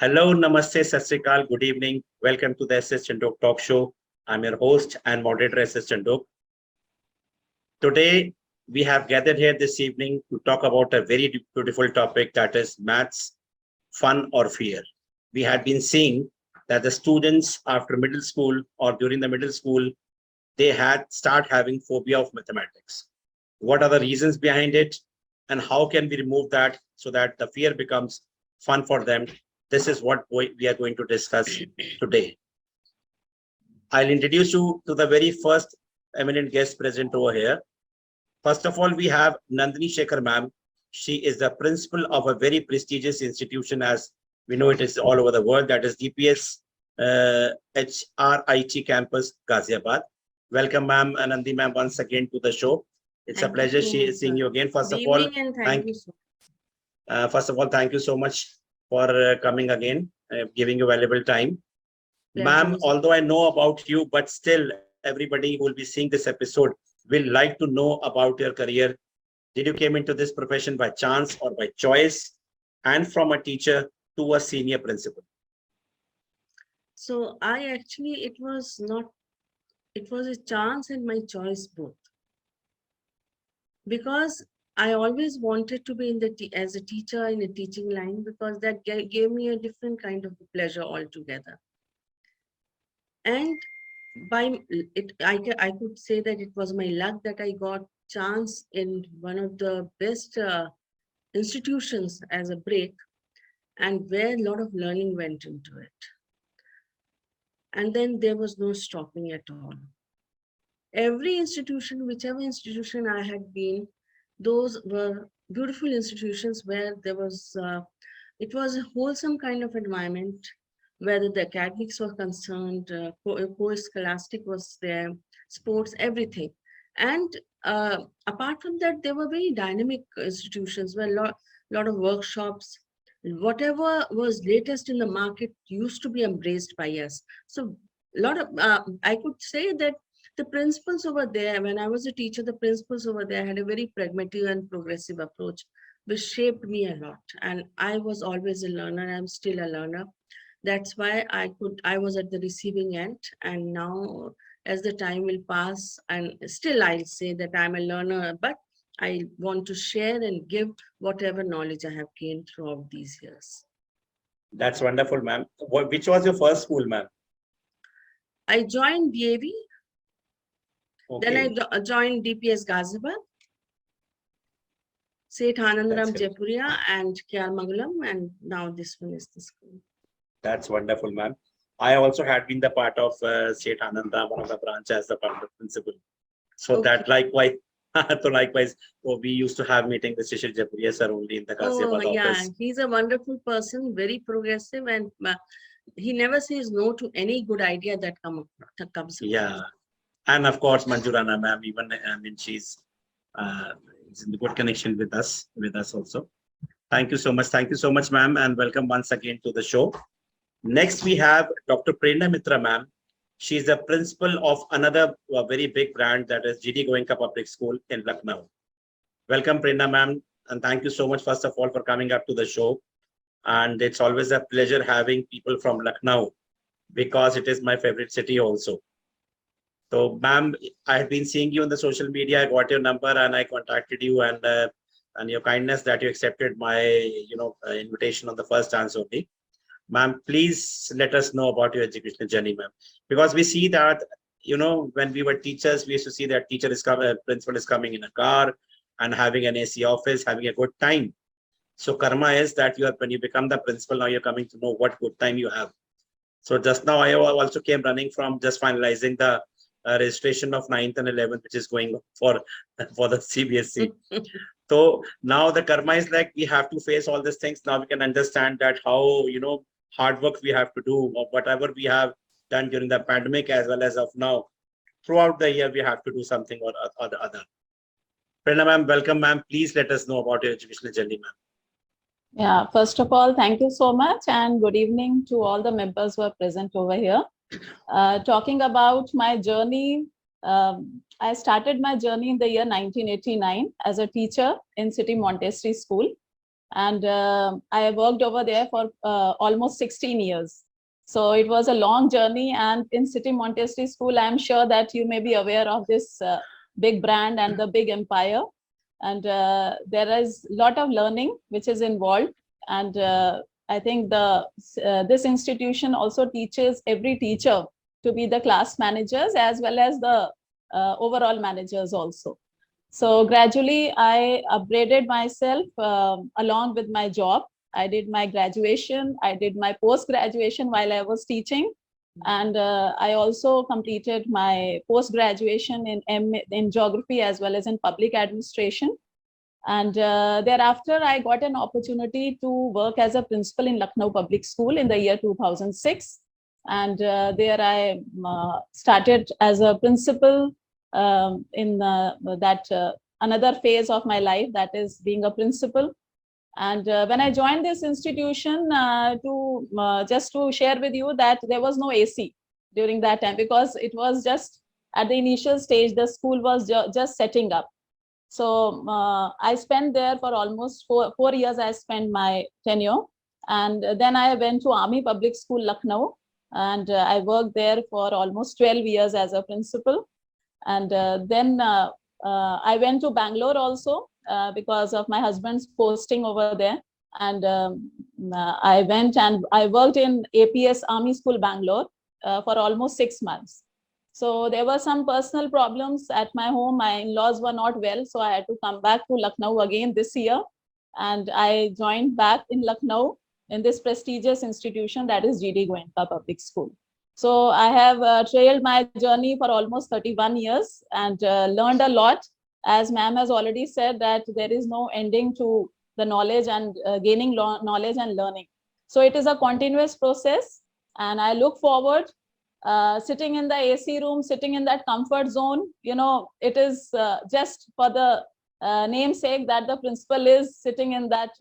Hello, Namaste, Sat Sri Akal, good evening. Welcome to the S.S.Chandhok talk show. I'm your host and moderator, S.S. Chandhok. Today, we have gathered here this evening to talk about a very beautiful topic, that is maths, fun or fear. We had been seeing that the students after middle school or during the middle school, they had start having phobia of mathematics. What are the reasons behind it, and how can we remove that so that the fear becomes fun for them? This is what we are going to discuss today. I'll introduce you to the very first eminent guest present over here. First of all, we have Nandini Shekhar ma'am. She is the principal of a very prestigious institution, as we know it is all over the world, that is DPS HRIT campus, Ghaziabad. Welcome, ma'am, Nandini ma'am, once again to the show. It's a pleasure seeing you again. First of all, thank you so much for coming again, giving you valuable time. Ma'am, although I know about you, but still everybody who will be seeing this episode will like to know about your career. Did you came into this profession by chance or by choice, and from a teacher to a senior principal? So it was a chance and my choice both. Because I always wanted to be as a teacher in a teaching line, because that gave me a different kind of pleasure altogether. And I could say that it was my luck that I got chance in one of the best institutions as a break, and where a lot of learning went into it. And then there was no stopping at all. Every institution, whichever institution I had been, those were beautiful institutions where there was, it was a wholesome kind of environment, whether the academics were concerned, co-scholastic was there, sports, everything. And apart from that, there were very dynamic institutions where a lot of workshops, whatever was latest in the market used to be embraced by us. So a lot of, I could say that the principals over there, when I was a teacher, the principals over there had a very pragmatic and progressive approach, which shaped me a lot. And I was always a learner. I'm still a learner. That's why I was at the receiving end. And now, as the time will pass, and still I'll say that I'm a learner, but I want to share and give whatever knowledge I have gained throughout these years. That's wonderful, ma'am. Which was your first school, ma'am? I joined DAV. Okay. Then I joined DPS Ghaziabad, Seth Anandram Jaipuria, and Kyarmangalam, and now this one is the school. That's wonderful, ma'am. I also had been the part of Seth Anandram, one of the branches, the part of principal. So okay. That likewise, we used to have meeting with Shishir Jaipuria sir only in the Ghaziabad office. Yeah, he's a wonderful person, very progressive, and he never says no to any good idea that comes. Yeah. And of course, Manjurana ma'am, even she's in good connection with us also. Thank you so much. Thank you so much, ma'am, and welcome once again to the show. Next, we have Dr. Prerna Mitra ma'am. She's the principal of another very big brand, that is GD Goenka Public School in Lucknow. Welcome, Prerna ma'am, and thank you so much, first of all, for coming up to the show. And it's always a pleasure having people from Lucknow, because it is my favorite city also. So, ma'am, I have been seeing you on the social media. I got your number and I contacted you, and your kindness that you accepted my invitation on the first chance only. Ma'am, please let us know about your educational journey, ma'am, because we see that when we were teachers, we used to see that principal is coming in a car and having an AC office, having a good time. So karma is that when you become the principal, now you're coming to know what good time you have. So just now I also came running from just finalizing the registration of 9th and 11th, which is going for the CBSE. So now the karma is like we have to face all these things. Now we can understand that how hard work we have to do, or whatever we have done during the pandemic as well as of now. Throughout the year, we have to do something or the other. Prerna ma'am, welcome, ma'am. Please let us know about your educational journey, ma'am. Yeah, first of all, thank you so much, and good evening to all the members who are present over here. Talking about my journey, I started my journey in the year 1989 as a teacher in City Montessori School. and I worked over there for almost 16 years. So it was a long journey. And in City Montessori School, I'm sure that you may be aware of this big brand and the big empire. And there is a lot of learning which is involved. And I think this institution also teaches every teacher to be the class managers as well as the overall managers also. So gradually, I upgraded myself along with my job. I did my graduation. I did my post-graduation while I was teaching. And I also completed my post-graduation in geography as well as in public administration. And thereafter, I got an opportunity to work as a principal in Lucknow Public School in the year 2006. And there I started as a principal in that another phase of my life, that is being a principal. And when I joined this institution, just to share with you that there was no AC during that time, because it was just at the initial stage, the school was just setting up. So I spent there for almost four years. I spent my tenure, and then I went to Army Public School, Lucknow, and I worked there for almost 12 years as a principal. And then I went to Bangalore also because of my husband's posting over there. And I went and I worked in APS Army School, Bangalore for almost 6 months. So there were some personal problems at my home. My in-laws were not well, so I had to come back to Lucknow again this year. And I joined back in Lucknow in this prestigious institution, that is GD Goenka Public School. So I have trailed my journey for almost 31 years and learned a lot. As ma'am has already said, that there is no ending to the knowledge and gaining knowledge and learning. So it is a continuous process, and I look forward sitting in the AC room, sitting in that comfort zone. You know, it is just for the namesake that the principal is sitting in that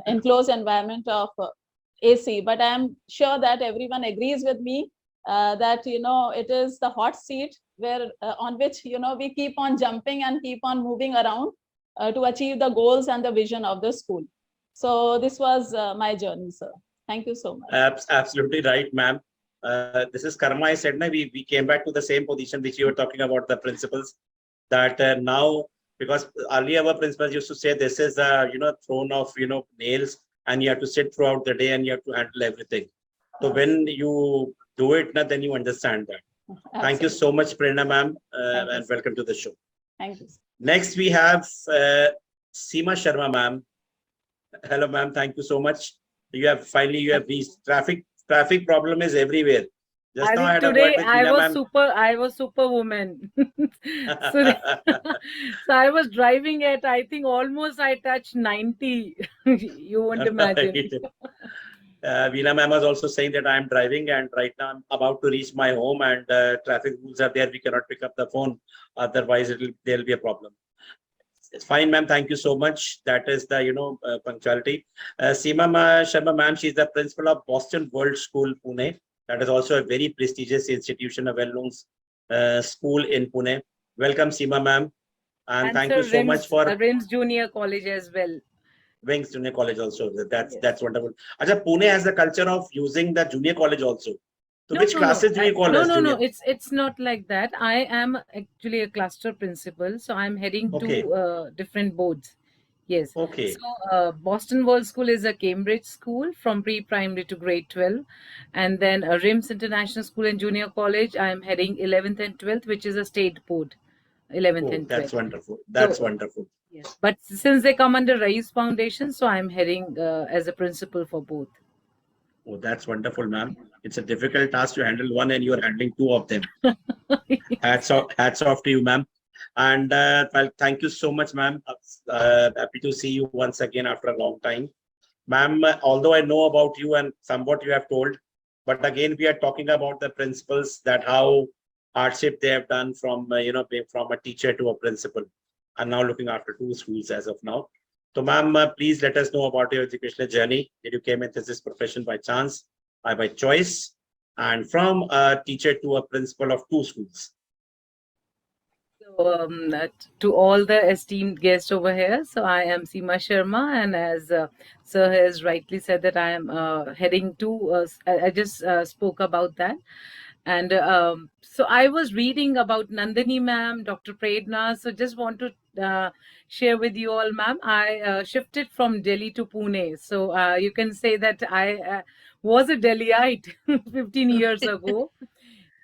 enclosed environment of AC. But I'm sure that everyone agrees with me that, you know, it is the hot seat where on which, you know, we keep on jumping and keep on moving around to achieve the goals and the vision of the school. So this was my journey, sir. Thank you so much. Absolutely right, ma'am. This is karma. I said, we came back to the same position which you were talking about, the principles, that now, because earlier our principals used to say this is a throne of nails, and you have to sit throughout the day and you have to handle everything. So when you do it, then you understand that. Absolutely. Thank you so much, Prerna ma'am, and welcome to the show. Thank you. Next we have Seema Sharma ma'am. Hello ma'am, thank you so much. You have reached. Traffic problem is everywhere. Just now I had today I was superwoman. So I was driving at, I think almost I touched 90. You won't imagine. Veena ma'am was also saying that I am driving, and right now I'm about to reach my home, and traffic rules are there. We cannot pick up the phone, otherwise there'll be a problem. It's fine, ma'am. Thank you so much. That is the punctuality. Seema Sharma ma'am, she's the principal of Boston World School, Pune. That is also a very prestigious institution, a well-known school in Pune. Welcome, Seema ma'am, and thank you so much for RIMS Junior College as well. Wings Junior College also. That's wonderful. Acha, Pune has the culture of using the junior college also. So which classes do you call as junior? No, it's not like that. I am actually a cluster principal, so I'm heading to different boards. Yes. Okay. So Boston World School is a Cambridge school from pre-primary to grade 12, and then RIMS International School and Junior College, I am heading 11th and 12th, which is a state board. 11th and 12th. That's wonderful. That's wonderful. Yes. But since they come under Rais Foundation, so I'm heading as a principal for both. Oh, that's wonderful, ma'am. It's a difficult task to handle one, and you're handling two of them. Hats off to you, ma'am. And well, thank you so much, ma'am. Happy to see you once again after a long time. Ma'am, although I know about you and somewhat you have told, but again, we are talking about the principles, that how hardship they have done from, from a teacher to a principal, and now looking after two schools as of now. So ma'am, please let us know about your educational journey. Did you came into this profession by chance, or by choice, and from a teacher to a principal of two schools? So to all the esteemed guests over here. So I am Seema Sharma, and as Sir has rightly said that I am heading to. I just spoke about that, and so I was reading about Nandini ma'am, Dr. Predna. So just want to share with you all, ma'am. I shifted from Delhi to Pune, so you can say that I was a Delhiite 15 years ago.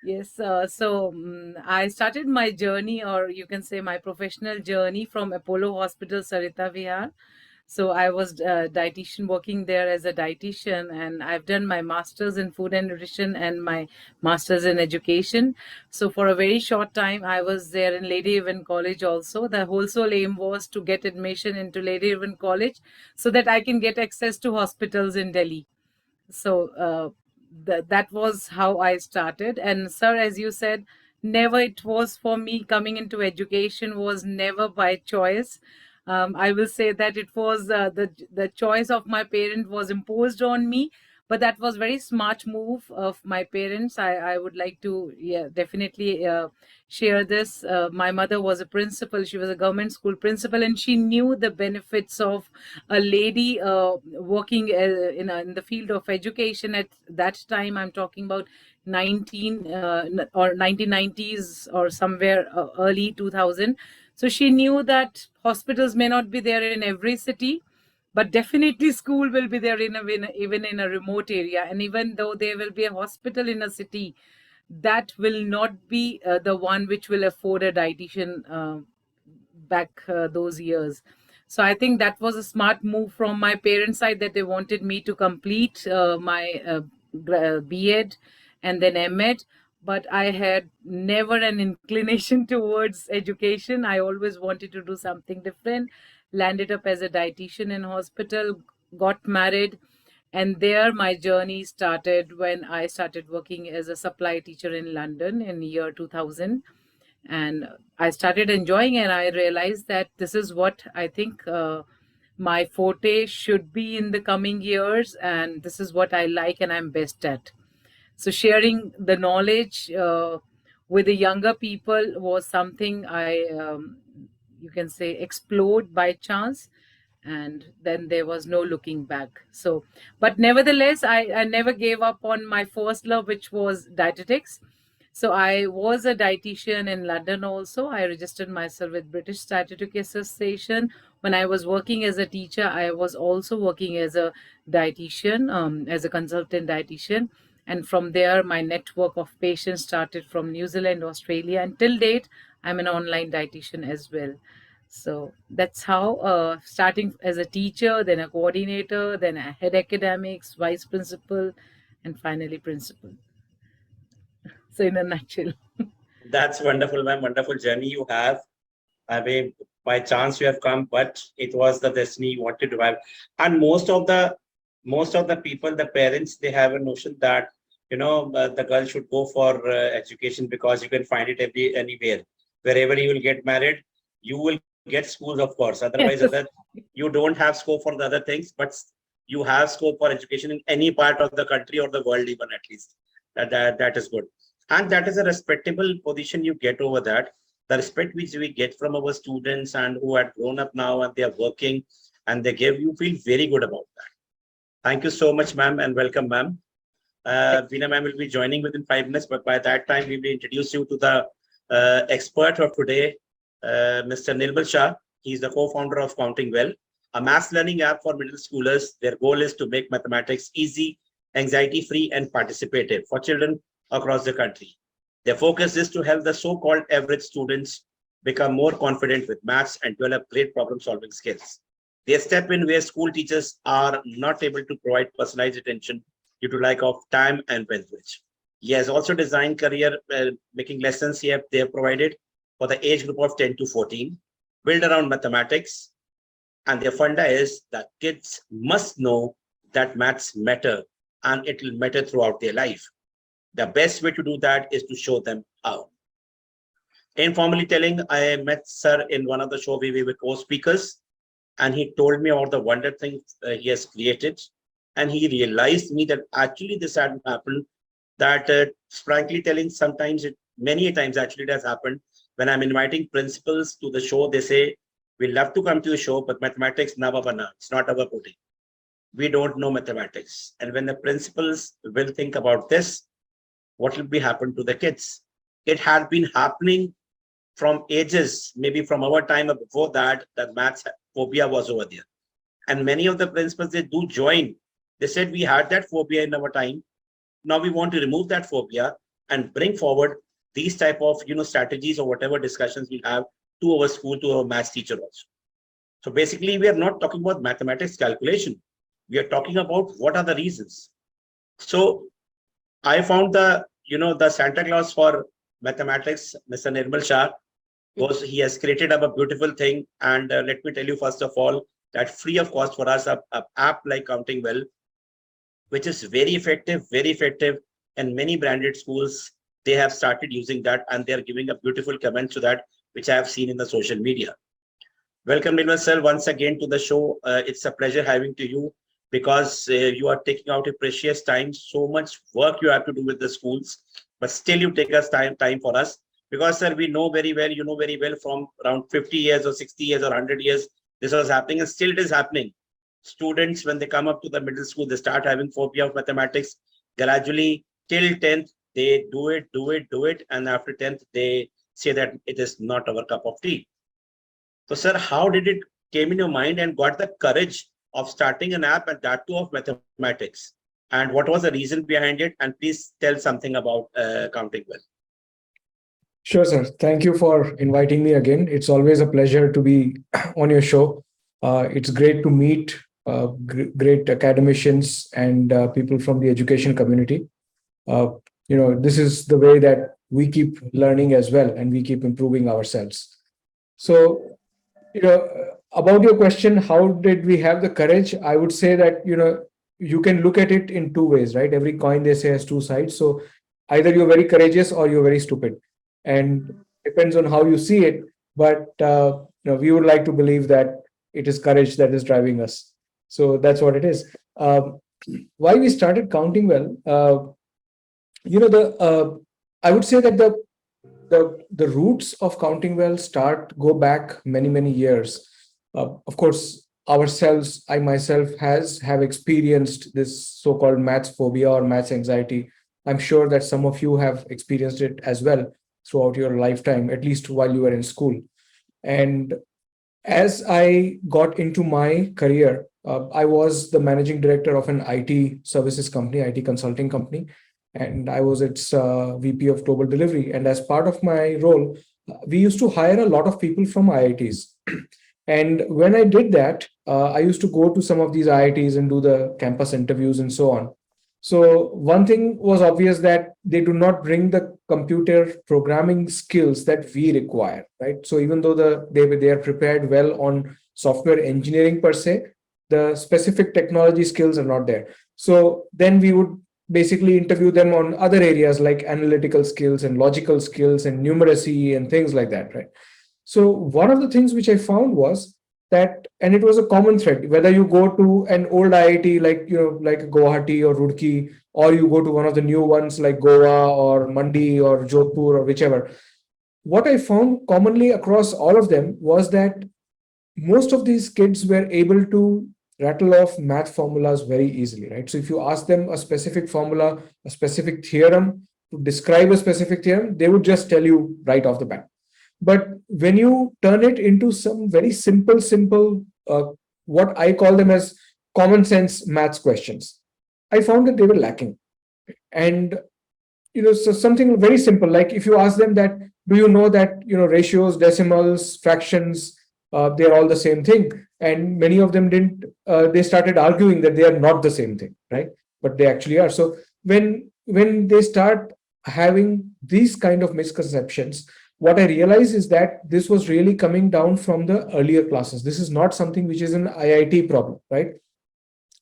Yes, I started my journey, or you can say my professional journey, from Apollo Hospital, Sarita Vihar. So I was a dietitian working there as a dietitian, and I've done my master's in food and nutrition and my master's in education. So for a very short time, I was there in Lady Evan College also. The whole sole aim was to get admission into Lady Evan College so that I can get access to hospitals in Delhi. So that was how I started. And sir, as you said, never it was for me. Coming into education was never by choice. I will say that it was the choice of my parent was imposed on me, but that was very smart move of my parents. I would like to, yeah, definitely share this. My mother was a principal. She was a government school principal, and she knew the benefits of a lady working in the field of education at that time. I'm talking about 19 or 1990s or somewhere early 2000. So she knew that hospitals may not be there in every city, but definitely school will be there even in a remote area. And even though there will be a hospital in a city, that will not be the one which will afford a dietitian back those years. So I think that was a smart move from my parents' side, that they wanted me to complete my B.Ed and then M.Ed. But I had never an inclination towards education. I always wanted to do something different. Landed up as a dietitian in hospital, got married, and there my journey started when I started working as a supply teacher in London in year 2000. And I started enjoying, and I realized that this is what I think my forte should be in the coming years, and this is what I like and I'm best at. So sharing the knowledge with the younger people was something I you can say explored by chance, and then there was no looking back. So but nevertheless, I never gave up on my first love, which was dietetics. So I was a dietitian in London also. I registered myself with British Dietetic Association. When I was working as a teacher, I was also working as a dietitian, as a consultant dietitian. And from there, my network of patients started from New Zealand, Australia, and till date, I'm an online dietitian as well. So that's how, starting as a teacher, then a coordinator, then a head academics, vice principal, and finally principal. So in a nutshell. That's wonderful, ma'am. Wonderful journey you have. I mean, by chance you have come, but it was the destiny you wanted to have. And most of the people, the parents, they have a notion that the girl should go for education because you can find it anywhere. Wherever you will get married, you will get schools, of course. Otherwise, Yes. you don't have scope for the other things, but you have scope for education in any part of the country or the world, even at least. That is good, and that is a respectable position you get over that. The respect which we get from our students and who had grown up now and they are working and they give, you feel very good about that. Thank you so much, ma'am, and welcome, ma'am. Veena ma'am will be joining within 5 minutes, but by that time, we will introduce you to the expert of today, Mr. Nirmal Shah. He is the co-founder of Counting Well, a math learning app for middle schoolers. Their goal is to make mathematics easy, anxiety-free, and participative for children across the country. Their focus is to help the so-called average students become more confident with maths and develop great problem-solving skills. They step in where school teachers are not able to provide personalized attention due to lack of time and bandwidth. He has also designed career making lessons they have provided for the age group of 10 to 14, built around mathematics. And their funda is that kids must know that maths matter and it will matter throughout their life. The best way to do that is to show them how. Informally telling, I met sir in one of the show we were co-speakers, and he told me about the wonder things he has created. And he realized me that actually this hadn't happened, that frankly telling, sometimes many times actually it has happened When I'm inviting principals to the show, they say, we love to come to the show, but mathematics, never bana. It's not our putting. We don't know mathematics. And when the principals will think about this, what will be happen to the kids? It had been happening from ages, maybe from our time or before that, that maths phobia was over there. And many of the principals, they do join. They said, we had that phobia in our time. Now we want to remove that phobia and bring forward these type of strategies or whatever discussions we have to our school, to our maths teacher also. So basically, we are not talking about mathematics calculation. We are talking about what are the reasons. So I found the Santa Claus for mathematics, Mr. Nirmal Shah, was he has created up a beautiful thing. And let me tell you, first of all, that free of cost for us, a app like Counting Well, which is very effective. And many branded schools, they have started using that, and they're giving a beautiful comment to that, which I have seen in the social media. Welcome, Nirmal sir, once again to the show. It's a pleasure having to you, because you are taking out a precious time. So much work you have to do with the schools, but still you take us time for us. Because, sir, we know very well, you know very well, from around 50 years or 60 years or 100 years, this was happening, and still it is happening. Students, when they come up to the middle school, they start having phobia of mathematics. Gradually, till 10th, they do it. And after 10th, they say that it is not our cup of tea. So, sir, how did it came in your mind and got the courage of starting an app, and that too of mathematics? And what was the reason behind it? And please tell something about Counting Well. Sure, sir. Thank you for inviting me again. It's always a pleasure to be on your show. It's great to meet great academicians and people from the education community. This is the way that we keep learning as well, and we keep improving ourselves. So, about your question, how did we have the courage? I would say that, you can look at it in two ways, right? Every coin, they say, has two sides. So either you're very courageous or you're very stupid, and depends on how you see it. But we would like to believe that it is courage that is driving us. So that's what it is. Why we started Counting Well? I would say that the roots of Counting Well go back many years. Of course, I myself have experienced this so-called maths phobia or maths anxiety. I'm sure that some of you have experienced it as well throughout your lifetime, at least while you were in school. And as I got into my career, I was the managing director of an IT services company, IT consulting company, and I was its VP of global delivery. And as part of my role, we used to hire a lot of people from IITs. And when I did that, I used to go to some of these IITs and do the campus interviews and so on. So one thing was obvious, that they do not bring the computer programming skills that we require, right? So even though they are prepared well on software engineering per se, the specific technology skills are not there. So then we would basically interview them on other areas like analytical skills and logical skills and numeracy and things like that, right? So one of the things which I found was that, and it was a common thread, whether you go to an old IIT like Guwahati or Roorkee, or you go to one of the new ones like Goa or Mandi or Jodhpur or whichever. What I found commonly across all of them was that most of these kids were able to rattle off math formulas very easily, right? So if you ask them a specific formula, a specific theorem, to describe a specific theorem, they would just tell you right off the bat. But when you turn it into some very simple, what I call them as common sense maths questions, I found that they were lacking. And so something very simple, like if you ask them that, do you know that ratios, decimals, fractions, they're all the same thing? And many of them didn't. They started arguing that they are not the same thing, right? But they actually are. So when they start having these kind of misconceptions, what I realized is that this was really coming down from the earlier classes. This is not something which is an IIT problem, right?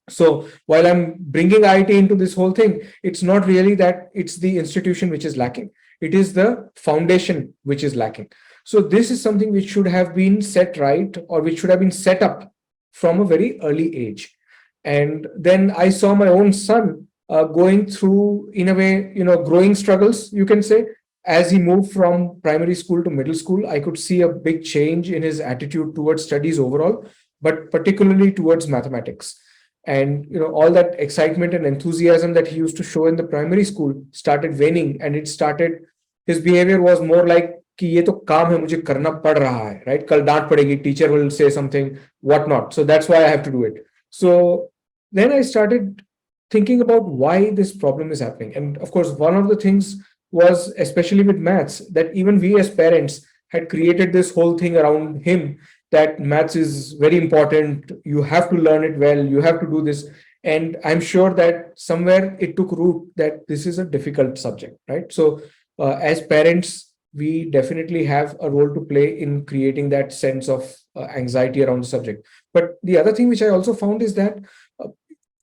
So while I'm bringing IIT into this whole thing, it's not really that it's the institution which is lacking. It is the foundation which is lacking. So this is something which should have been set right, or which should have been set up from a very early age. And then I saw my own son going through, in a way, growing struggles, you can say. as he moved from primary school to middle school, I could see a big change in his attitude towards studies overall, but particularly towards mathematics. And all that excitement and enthusiasm that he used to show in the primary school started waning, and his behavior was more like कि ये तो काम है, मुझे करना पड़ रहा है, right? कल डांट पड़ेगी, teacher will say something, whatnot. So that's why I have to do it. So then I started thinking about why this problem is happening. And of course, one of the things was, especially with maths, that even we as parents had created this whole thing around him, that maths is very important. You have to learn it well. You have to do this. And I'm sure that somewhere it took root that this is a difficult subject, right? So as parents, we definitely have a role to play in creating that sense of anxiety around the subject. But the other thing which I also found is that uh,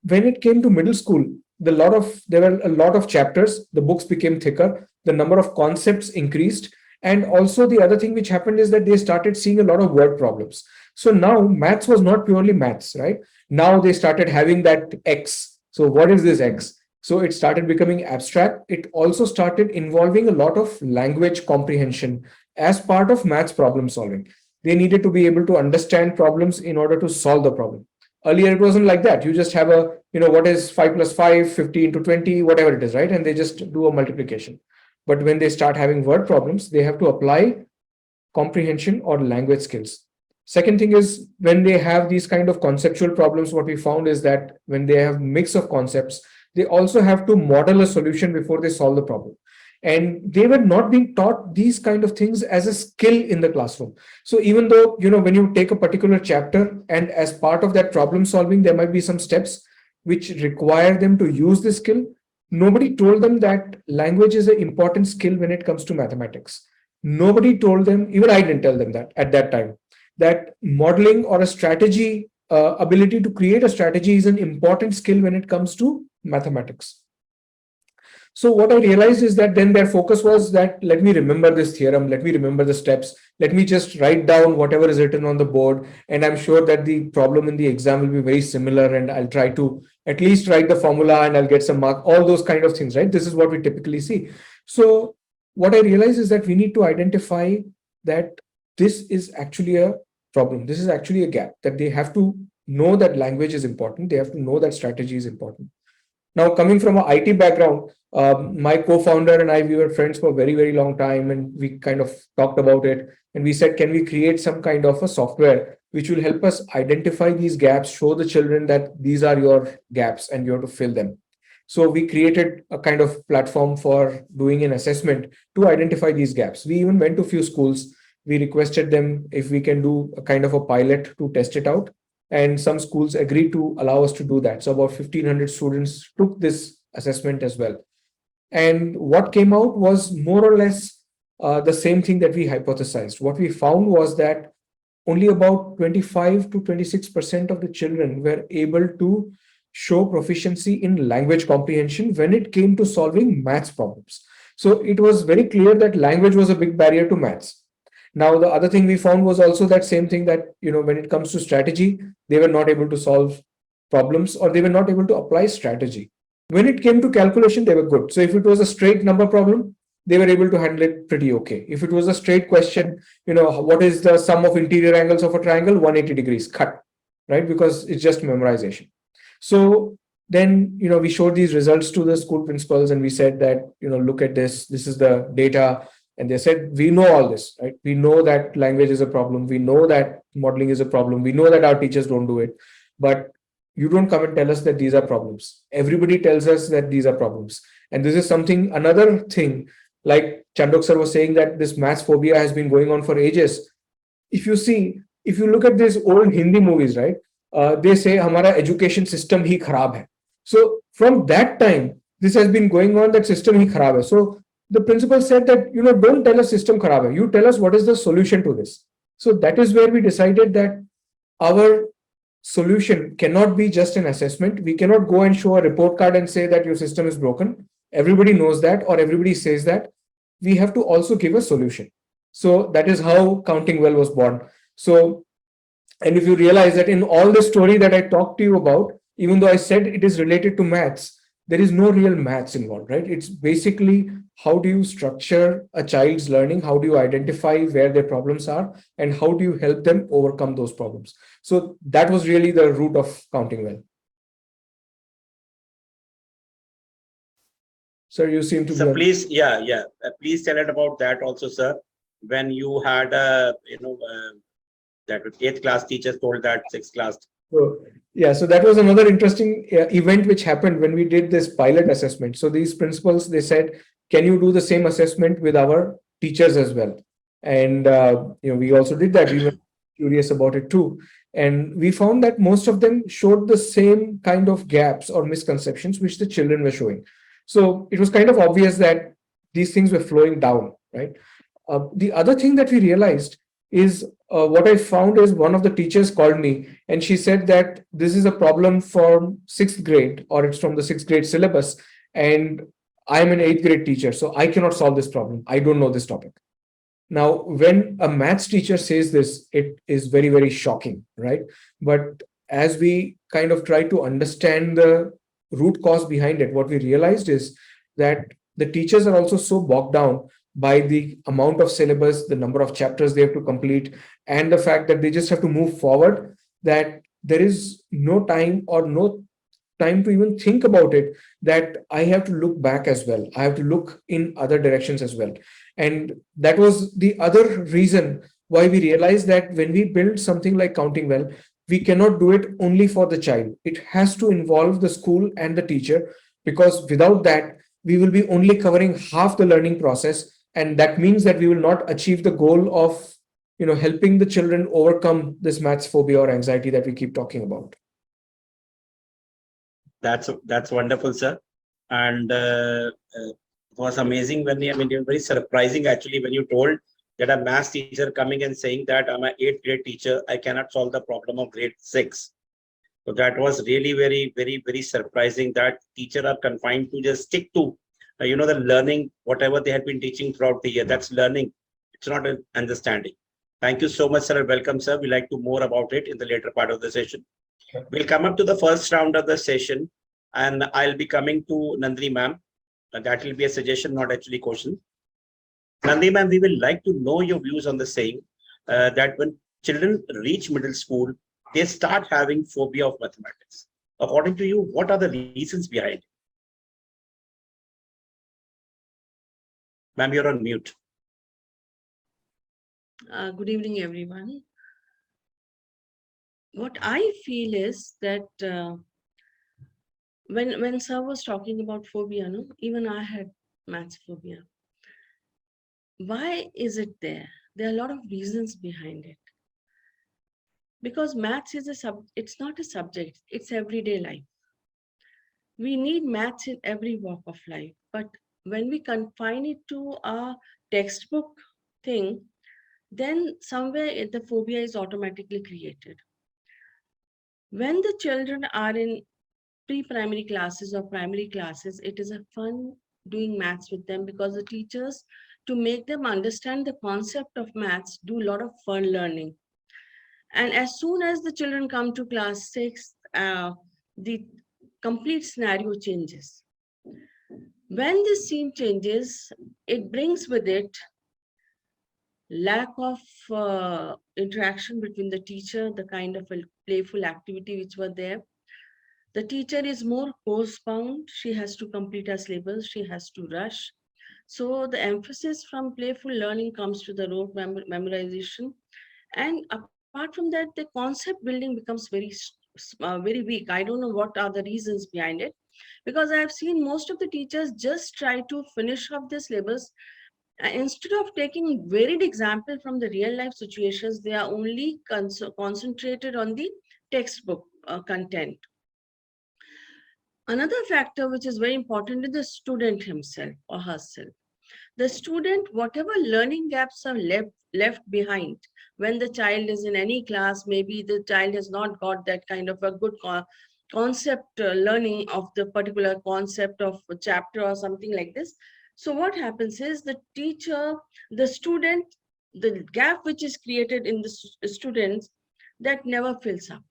when it came to middle school, there were a lot of chapters, the books became thicker, the number of concepts increased, and also the other thing which happened is that they started seeing a lot of word problems. So now maths was not purely maths, right? Now they started having that X. So what is this X? So it started becoming abstract. It also started involving a lot of language comprehension as part of maths problem solving. They needed to be able to understand problems in order to solve the problem. Earlier, it wasn't like that. You just have what is 5 plus 5, 50 into 20, whatever it is, right? And they just do a multiplication. But when they start having word problems, they have to apply comprehension or language skills. Second thing is, when they have these kind of conceptual problems, what we found is that when they have mix of concepts, they also have to model a solution before they solve the problem. And they were not being taught these kind of things as a skill in the classroom. So even though, when you take a particular chapter and as part of that problem solving, there might be some steps which require them to use this skill, nobody told them that language is an important skill when it comes to mathematics. Nobody told them, even I didn't tell them that at that time, that modeling or a strategy, ability to create a strategy is an important skill when it comes to mathematics. So what I realized is that then their focus was that, let me remember this theorem, let me remember the steps, let me just write down whatever is written on the board, and I'm sure that the problem in the exam will be very similar, and I'll try to at least write the formula and I'll get some mark, all those kind of things, right? This is what we typically see. So what I realized is that we need to identify that this is actually a problem. This is actually a gap, that they have to know that language is important. They have to know that strategy is important. Now, coming from an IT background, my co-founder and I, we were friends for a very, very long time, and we kind of talked about it. And we said, can we create some kind of a software which will help us identify these gaps, show the children that these are your gaps and you have to fill them. So we created a kind of platform for doing an assessment to identify these gaps. We even went to a few schools. We requested them if we can do a kind of a pilot to test it out. And some schools agreed to allow us to do that. So about 1,500 students took this assessment as well. And what came out was more or less the same thing that we hypothesized. What we found was that only about 25 to 26% of the children were able to show proficiency in language comprehension when it came to solving maths problems. So it was very clear that language was a big barrier to maths. Now, the other thing we found was also that same thing, that, when it comes to strategy, they were not able to solve problems, or they were not able to apply strategy. When it came to calculation, they were good. So if it was a straight number problem, they were able to handle it pretty okay. If it was a straight question, what is the sum of interior angles of a triangle? 180 degrees, cut, right? Because it's just memorization. So then, we showed these results to the school principals, and we said that, look at this, this is the data. And they said, we know all this, right? We know that language is a problem. We know that modeling is a problem. We know that our teachers don't do it. But you don't come and tell us that these are problems. Everybody tells us that these are problems. And this is something, another thing, like Chandok sir was saying, that this maths phobia has been going on for ages. If you look at these old Hindi movies, right? They say, Hamara education system hi kharab hai. So from that time, this has been going on, that system hi kharab hai. So the principal said that, don't tell us system kharab hai. You tell us what is the solution to this. So that is where we decided that our solution cannot be just an assessment. We cannot go and show a report card and say that your system is broken. Everybody knows that, or everybody says that. We have to also give a solution. So that is how Counting Well was born. So, and if you realize that in all the story that I talked to you about, even though I said it is related to maths, there is no real maths involved, right? It's basically how do you structure a child's learning? How do you identify where their problems are? And how do you help them overcome those problems? So that was really the root of Counting Well. Sir, you seem to be So on. please, yeah, please tell it about that also, sir. When you had that 8th class teachers told that 6th class. So, yeah, so that was another interesting event which happened when we did this pilot assessment. So these principals, they said, can you do the same assessment with our teachers as well? And we also did that. We were curious about it too. And we found that most of them showed the same kind of gaps or misconceptions which the children were showing. So it was kind of obvious that these things were flowing down, right? The other thing that we realized is what I found is one of the teachers called me and she said that this is a problem for 6th grade, or it's from the 6th grade syllabus. And I'm an 8th grade teacher, so I cannot solve this problem. I don't know this topic. Now, when a maths teacher says this, it is very, very shocking, right? But as we kind of try to understand the root cause behind it, what we realized is that the teachers are also so bogged down by the amount of syllabus, the number of chapters they have to complete, and the fact that they just have to move forward, that there is no time or no time to even think about it, that I have to look back as well. I have to look in other directions as well. And that was the other reason why we realized that when we build something like Counting Well, we cannot do it only for the child. It has to involve the school and the teacher, because without that, we will be only covering half the learning process. And that means that we will not achieve the goal of helping the children overcome this maths phobia or anxiety that we keep talking about. That's wonderful, sir. And it was amazing when it was very surprising actually when you told that a math teacher coming and saying that I'm an 8th grade teacher, I cannot solve the problem of grade 6. So that was really very, very, very surprising that teachers are confined to just stick to, the learning, whatever they had been teaching throughout the year. That's learning. It's not an understanding. Thank you so much, sir. Welcome, sir. We'd like to more about it in the later part of the session. We'll come up to the first round of the session, and I'll be coming to Nandini ma'am. That will be a suggestion, not actually question. Nandini ma'am, we will like to know your views on the saying that when children reach middle school, they start having phobia of mathematics. According to you, what are the reasons behind it? Ma'am, you're on mute. Good evening, everyone. What I feel is that when sir was talking about phobia, no, even I had maths phobia. Why is it there? There are a lot of reasons behind it. Because maths is it's not a subject, it's everyday life. We need maths in every walk of life, but when we confine it to a textbook thing, then somewhere the phobia is automatically created. When the children are in pre-primary classes or primary classes, it is a fun doing maths with them, because the teachers, to make them understand the concept of maths, do a lot of fun learning. And as soon as the children come to class 6, the complete scenario changes. When this scene changes, it brings with it lack of interaction between the teacher, the kind of a playful activity which were there. The teacher is more course-bound. She has to complete her syllabus. She has to rush. So the emphasis from playful learning comes to the rote memorization. And apart from that, the concept building becomes very weak. I don't know what are the reasons behind it, because I have seen most of the teachers just try to finish up the syllabus. Instead of taking varied example from the real life situations, they are only concentrated on the textbook content. Another factor which is very important is the student himself or herself. The student, whatever learning gaps are left behind, when the child is in any class, maybe the child has not got that kind of a good concept learning of the particular concept of a chapter or something like this. So what happens is the teacher, the student, the gap which is created in the students, that never fills up.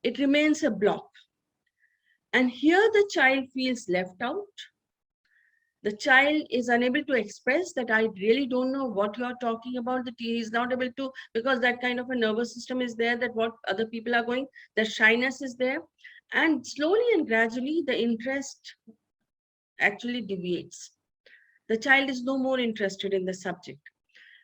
It remains a block. And here the child feels left out. The child is unable to express that I really don't know what you are talking about. That he is not able to, because that kind of a nervous system is there, that what other people are going, the shyness is there. And slowly and gradually, the interest actually deviates. The child is no more interested in the subject.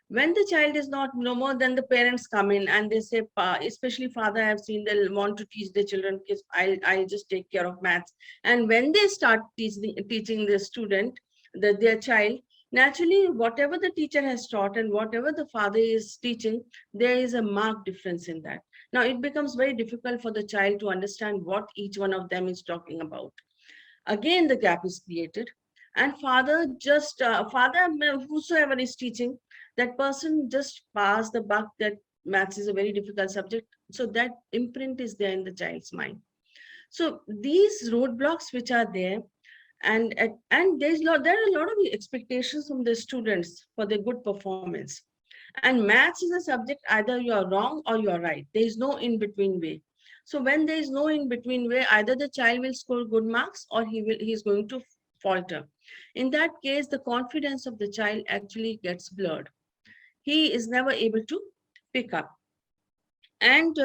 When the child is not no more, then the parents come in and they say, especially father, I've seen they'll want to teach their children, kids, I'll just take care of maths. And when they start teaching the student, their child, naturally, whatever the teacher has taught and whatever the father is teaching, there is a marked difference in that. Now it becomes very difficult for the child to understand what each one of them is talking about. Again, the gap is created. And father, whosoever is teaching, that person just pass the buck that maths is a very difficult subject. So that imprint is there in the child's mind. So these roadblocks which are there, and there are a lot of expectations from the students for their good performance. And maths is a subject, either you're wrong or you're right. There is no in between way. So when there is no in between way, either the child will score good marks or he's going to falter. In that case, the confidence of the child actually gets blurred. He is never able to pick up. And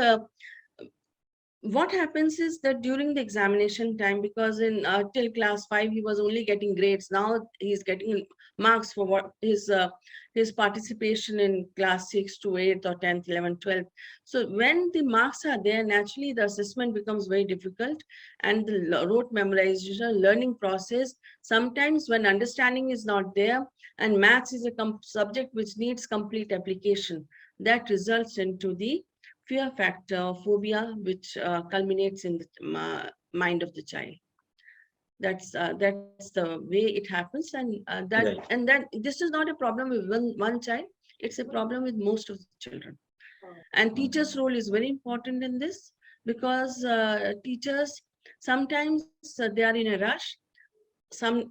what happens is that during the examination time, because in till class 5 he was only getting grades, now he's getting marks for what his participation in class 6 to 8 or 10th 11th 12th. So when the marks are there, naturally the assessment becomes very difficult, and the rote memorization learning process, sometimes when understanding is not there, and maths is a subject which needs complete application, that results into the fear factor, phobia, which culminates in the mind of the child. That's the way it happens, Right. and that this is not a problem with one child. It's a problem with most of the children. And teachers' role is very important in this, because teachers sometimes they are in a rush.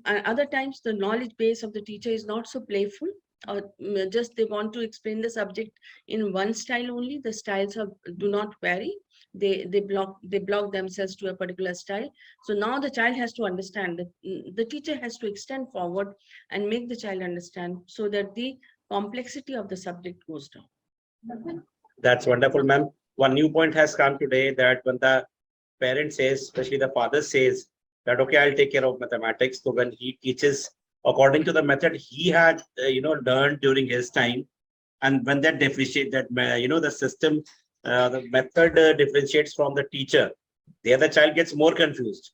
Other times the knowledge base of the teacher is not so playful, or just they want to explain the subject in one style only. The styles do not vary. They block themselves to a particular style. So now the child has to understand that the teacher has to extend forward and make the child understand, so that the complexity of the subject goes down. That's wonderful, ma'am. One new point has come today, that when the parent says, especially the father says that, okay, I'll take care of mathematics. So when he teaches according to the method he had, learned during his time, and when that differentiate that, the system, the method differentiates from the teacher, the other child gets more confused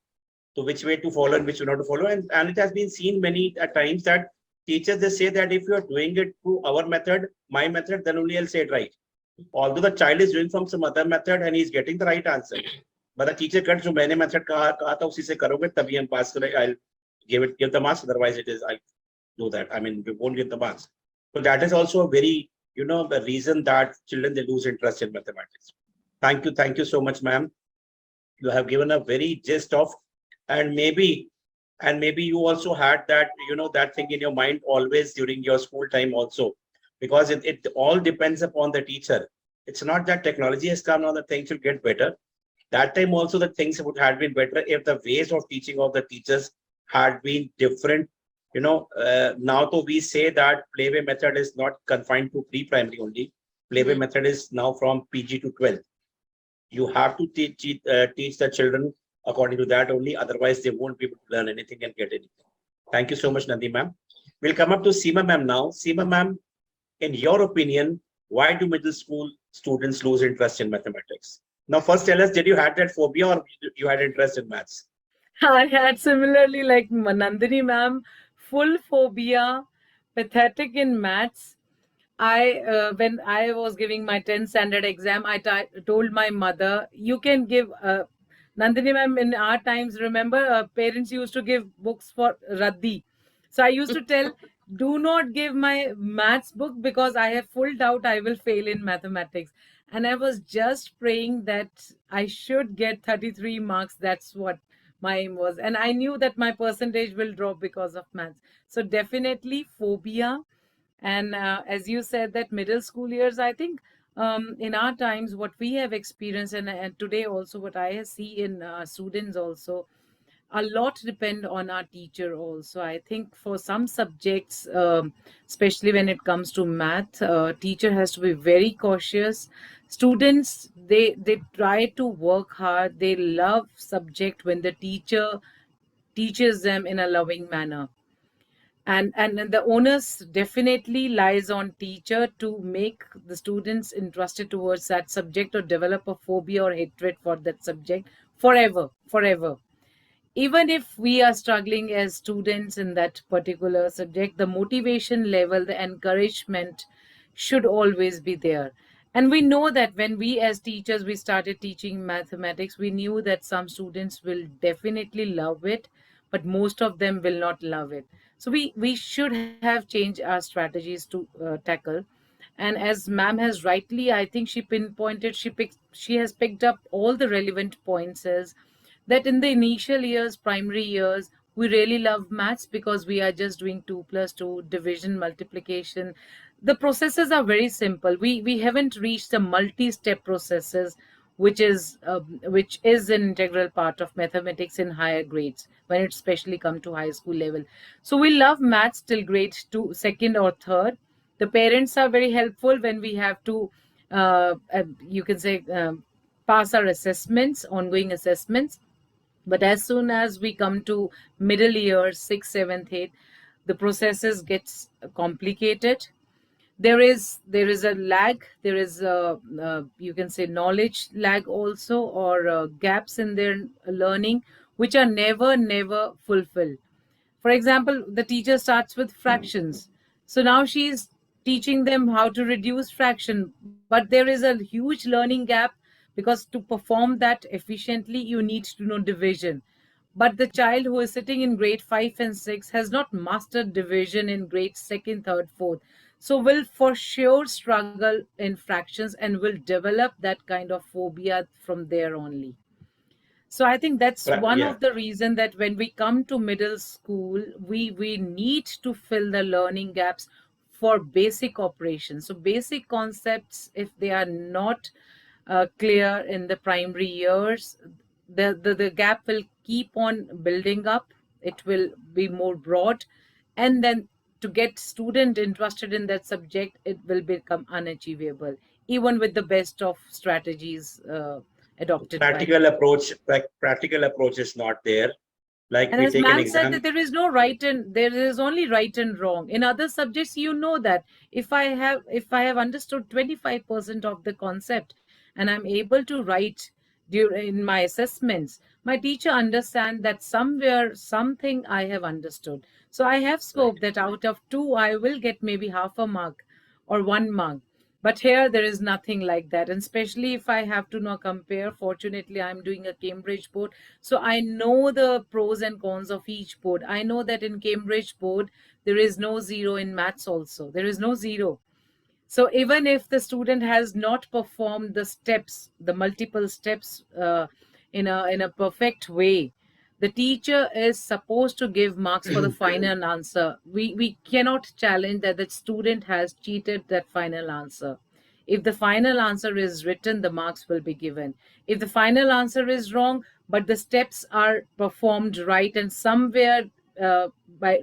to which way to follow and which way not to follow. And it has been seen many times that teachers, they say that if you are doing it through our method, my method, then only I'll say it right. Although the child is doing from some other method and he's getting the right answer, but the teacher cuts जो मैंने method कहा था उसी से करोगे तभी हम pass करें. I'll give the marks. Otherwise, I'll do that. I mean, we won't give the marks. So that is also a very, the reason that children, they lose interest in mathematics. Thank you so much, ma'am. You have given a very gist of, and maybe you also had that, that thing in your mind always during your school time also, because it all depends upon the teacher. It's not that technology has come now that things will get better. That time also the things would have been better if the ways of teaching of the teachers had been different. Now to we say that playway method is not confined to pre-primary only. Playway method is now from PG to 12th. You have to teach the children according to that only. Otherwise, they won't be able to learn anything and get anything. Thank you so much, Nandi ma'am. We'll come up to Seema ma'am now. Seema ma'am, in your opinion, why do middle school students lose interest in mathematics? Now, first tell us, did you had that phobia or you had interest in maths? I had similarly, like Nandini ma'am, full phobia, pathetic in maths. When I was giving my 10th standard exam, I told my mother, you can give, Nandini ma'am, in our times, remember, parents used to give books for Raddi. So I used to tell, do not give my maths book because I have full doubt I will fail in mathematics. And I was just praying that I should get 33 marks. That's what my aim was. And I knew that my percentage will drop because of maths. So definitely phobia. And as you said, that middle school years, I think in our times, what we have experienced, and today also what I see in students also, a lot depend on our teacher also. I think for some subjects, especially when it comes to math, teacher has to be very cautious. Students, they try to work hard. They love subject when the teacher teaches them in a loving manner. And the onus definitely lies on teacher to make the students interested towards that subject, or develop a phobia or hatred for that subject forever. Even if we are struggling as students in that particular subject, the motivation level, the encouragement should always be there. And we know that when we as teachers we started teaching mathematics, we knew that some students will definitely love it, but most of them will not love it. So we should have changed our strategies to tackle. And as ma'am has rightly, I think she pinpointed, she has picked up all the relevant points, as that in the initial years, primary years, we really love maths because we are just doing 2 plus 2, division, multiplication. The processes are very simple. We haven't reached the multi-step processes, which is an integral part of mathematics in higher grades when it especially come to high school level. So we love maths till grade 2, second or third. The parents are very helpful when we have to, you can say, pass our assessments, ongoing assessments. But as soon as we come to middle years, sixth, seventh, eighth, the processes gets complicated. There is a lag. There is a, you can say, knowledge lag also, or gaps in their learning, which are never fulfilled. For example, the teacher starts with fractions. So now she's teaching them how to reduce fraction, but there is a huge learning gap, because to perform that efficiently, you need to know division. But the child who is sitting in grade 5 and 6 has not mastered division in grade 2nd, 3rd, 4th. So will for sure struggle in fractions and will develop that kind of phobia from there only. So I think that's one Yeah, of the reason that when we come to middle school, we need to fill the learning gaps for basic operations. So basic concepts, if they are not clear in the primary years, the gap will keep on building up. It will be more broad, and then to get student interested in that subject, it will become unachievable, even with the best of strategies adopted by. practical approach is not there. Like And we as take an ma'am said, exam. that there is no right and there is only right and wrong. In other subjects, you know that if I have understood 25% of the concept and I'm able to write during in my assessments, my teacher understand that somewhere something I have understood. So I have Right. scope that out of two I will get maybe half a mark or 1 mark. But here there is nothing like that. And especially if I have to now compare, fortunately, I'm doing a Cambridge board. So I know the pros and cons of each board. I know that in Cambridge board, there is no zero in maths also. There is no zero. So even if the student has not performed the steps, the multiple steps in a perfect way, the teacher is supposed to give marks for the final answer. We cannot challenge that the student has cheated that final answer. If the final answer is written, the marks will be given. If the final answer is wrong, but the steps are performed right, and somewhere uh, by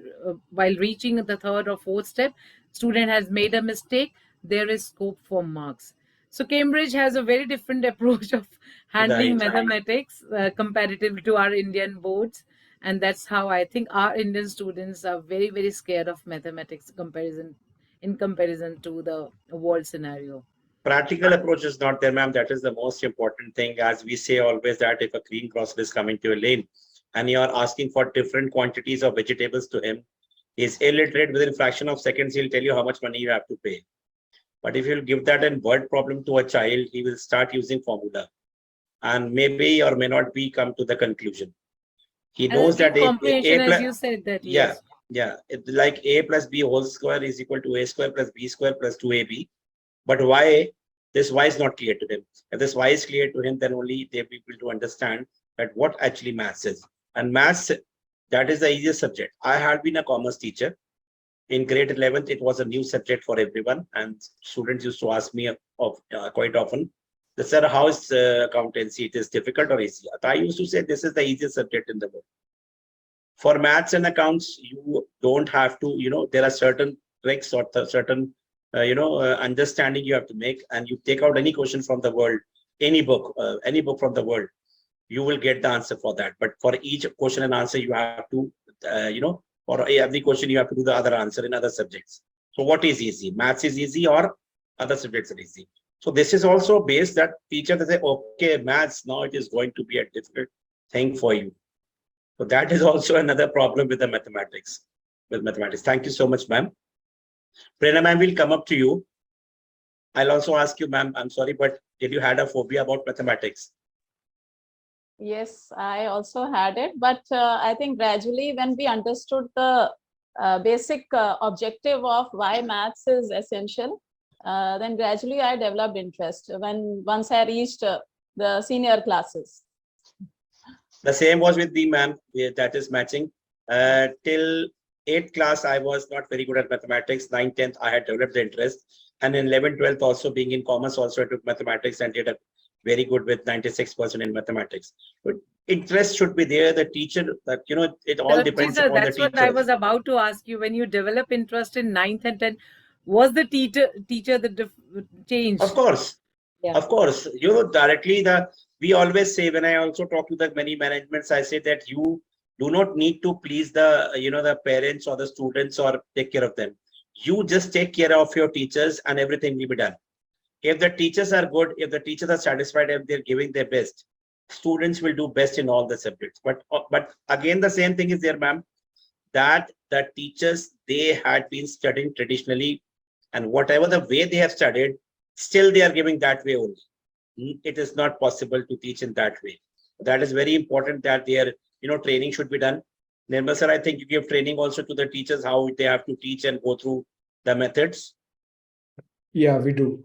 while reaching the third or fourth step, student has made a mistake, there is scope for marks. So Cambridge has a very different approach of handling Right. mathematics comparative to our Indian boards, and that's how I think our Indian students are very scared of mathematics comparison in comparison to the world scenario. Practical approach is not there, ma'am. That is the most important thing. As we say always, that if a green crosser is coming to a lane and you are asking for different quantities of vegetables to him, he's illiterate. Within fraction of seconds, he'll tell you how much money you have to pay. But if you give that in word problem to a child, he will start using formula and maybe or may not be come to the conclusion. He And a knows that deep comprehension, a as plus, you said, that yeah, yes. yeah, like a plus b whole square is equal to a square plus b square plus 2ab. But why, this why is not clear to them. If this why is clear to him, then only they will be able to understand that what actually maths is. And maths, that is the easiest subject. I had been a commerce teacher. In grade 11th, it was a new subject for everyone. And students used to ask me quite often, they said, how is accountancy? It is difficult or easy? I used to say, this is the easiest subject in the world. For maths and accounts, you don't have to, there are certain tricks or certain, understanding you have to make, and you take out any question from the world, any book from the world, you will get the answer for that. But for each question and answer, you have to, for every question, you have to do the other answer in other subjects. So what is easy? Maths is easy or other subjects are easy. So this is also based that teacher they say, okay, maths, now it is going to be a difficult thing for you. So that is also another problem with the mathematics, Thank you so much, ma'am. Prerna ma'am will come up to you. I'll also ask you, ma'am, I'm sorry, but did you had a phobia about mathematics? Yes, I also had it, but I think gradually when we understood the basic objective of why maths is essential, then gradually I developed interest once I reached the senior classes. The same was with the ma'am, that is matching. Till 8th class, I was not very good at mathematics. 9th, 10th, I had developed the interest. And in 11th, 12th, also being in commerce, also I took mathematics and did a very good with 96% in mathematics. But interest should be there. The teacher, that it all depends upon the teacher. That's what I was about to ask you. When you develop interest in 9th and 10th, was the teacher the change? Of course. Yeah. Of course, directly we always say, when I also talk to the many managements, I say that you do not need to please the, the parents or the students or take care of them. You just take care of your teachers and everything will be done. If the teachers are good, if the teachers are satisfied, if they're giving their best, students will do best in all the subjects. But again, the same thing is there, ma'am, that the teachers, they had been studying traditionally, and whatever the way they have studied, still they are giving that way only. It is not possible to teach in that way. That is very important that their, training should be done. Nirmal sir, I think you give training also to the teachers, how they have to teach and go through the methods. Yeah, we do.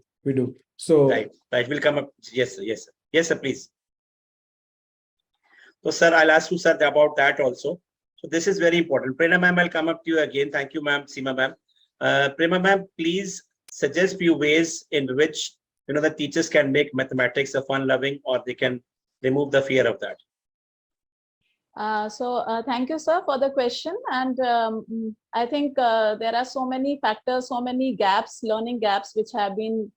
So right, will come up. Yes, sir, please. So, sir, I'll ask you, sir, about that also. So this is very important. Prerna ma'am, I'll come up to you again. Thank you, ma'am. Seema ma'am. Prema ma'am, please suggest few ways in which the teachers can make mathematics a fun-loving, or they can remove the fear of that. Thank you, sir, for the question. And I think there are so many factors, so many gaps, learning gaps, which have been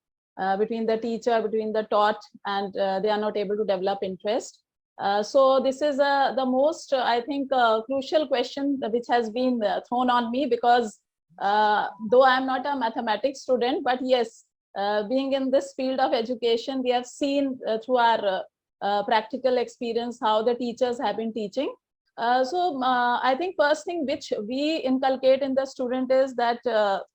between the teacher, between the taught, and they are not able to develop interest. So this is the most, I think, crucial question which has been thrown on me, because though I'm not a mathematics student, but yes, being in this field of education, we have seen through our practical experience how the teachers have been teaching. I think first thing which we inculcate in the student is that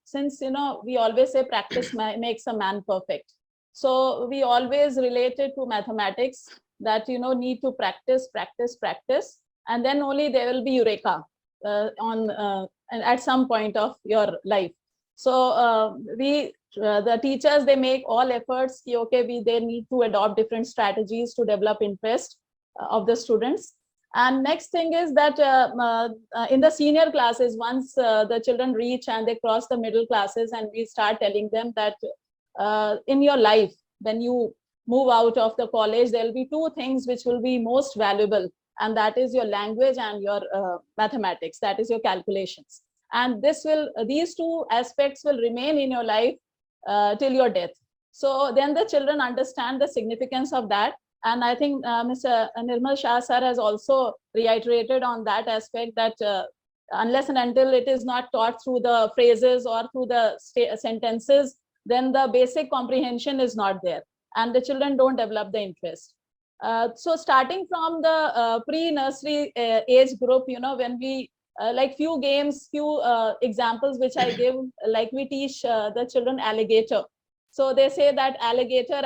since we always say practice makes a man perfect, so we always relate it to mathematics, that need to practice, and then only there will be eureka at some point of your life. So the teachers, they make all efforts. They need to adopt different strategies to develop interest of the students. And next thing is that in the senior classes, once the children reach and they cross the middle classes, and we start telling them that in your life, when you move out of the college, there will be two things which will be most valuable, and that is your language and your mathematics, that is your calculations. And these two aspects will remain in your life till your death. So then the children understand the significance of that. And I think Mr. Nirmal Shah sir has also reiterated on that aspect, that unless and until it is not taught through the phrases or through the sentences, then the basic comprehension is not there, and the children don't develop the interest. So starting from the pre-nursery age group, when we like few games, few examples which I give, like we teach the children alligator. So they say that alligator.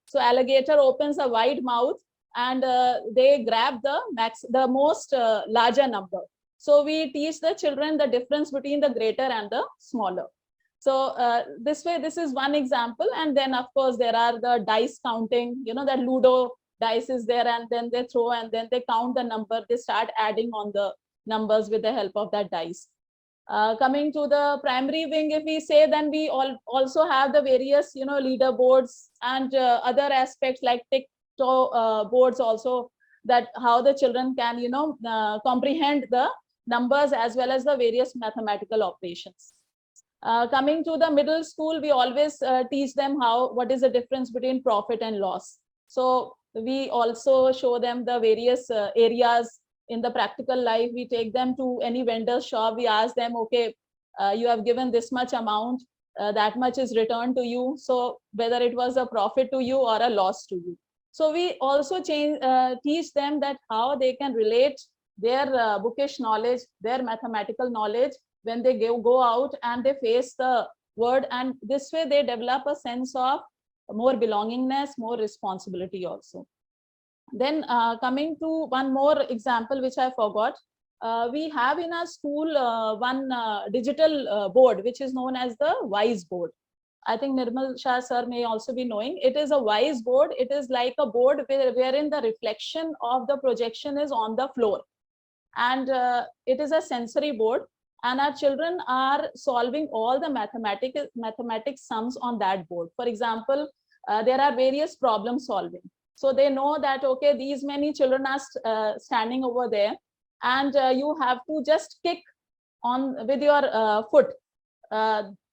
So alligator opens a wide mouth, and they grab the most larger number. So we teach the children the difference between the greater and the smaller. So this is one example. And then of course there are the dice counting, that Ludo dice is there, and then they throw, and then they count the number. They start adding on the numbers with the help of that dice. Coming to the primary wing, if we say, then we also have the various, leaderboards and other aspects like tick-toe boards also that how the children can, comprehend the numbers as well as the various mathematical operations. Coming to the middle school, we always teach them what is the difference between profit and loss. So we also show them the various areas in the practical life. We take them to any vendor's shop. We ask them, okay, you have given this much amount, that much is returned to you. So whether it was a profit to you or a loss to you. So we also teach them that how they can relate their bookish knowledge, their mathematical knowledge when they go out and they face the world. And this way they develop a sense of more belongingness, more responsibility also. Then coming to one more example, which I forgot. We have in our school one digital board, which is known as the WISE board. I think Nirmal Shah sir may also be knowing. It is a WISE board. It is like a board wherein the reflection of the projection is on the floor. And it is a sensory board. And our children are solving all the mathematics sums on that board. For example, there are various problem solving. So they know that, okay, these many children are standing over there, and you have to just kick on with your foot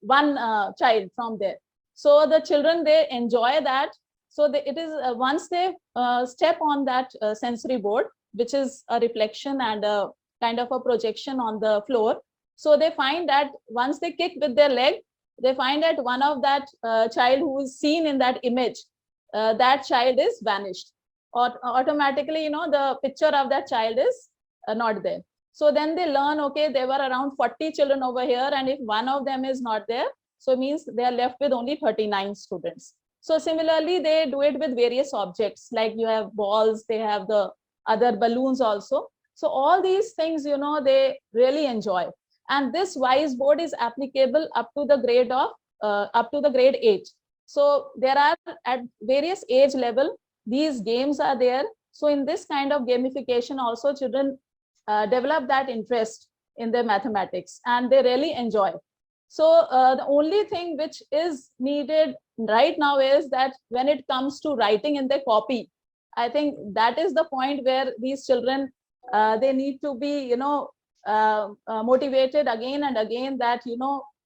one child from there. So the children, they enjoy that. So it is once they step on that sensory board, which is a reflection and a kind of a projection on the floor. So they find that once they kick with their leg, they find that one of that child who is seen in that image, that child is vanished. Or automatically, the picture of that child is not there. So then they learn, okay, there were around 40 children over here, and if one of them is not there, so it means they are left with only 39 students. So similarly, they do it with various objects, like you have balls, they have the other balloons also. So all these things, they really enjoy. And this WISE board is applicable up to the grade 8. So there are at various age level, these games are there. So in this kind of gamification also, children develop that interest in their mathematics, and they really enjoy. So the only thing which is needed right now is that when it comes to writing in the copy, I think that is the point where these children, they need to be, motivated again and again, that,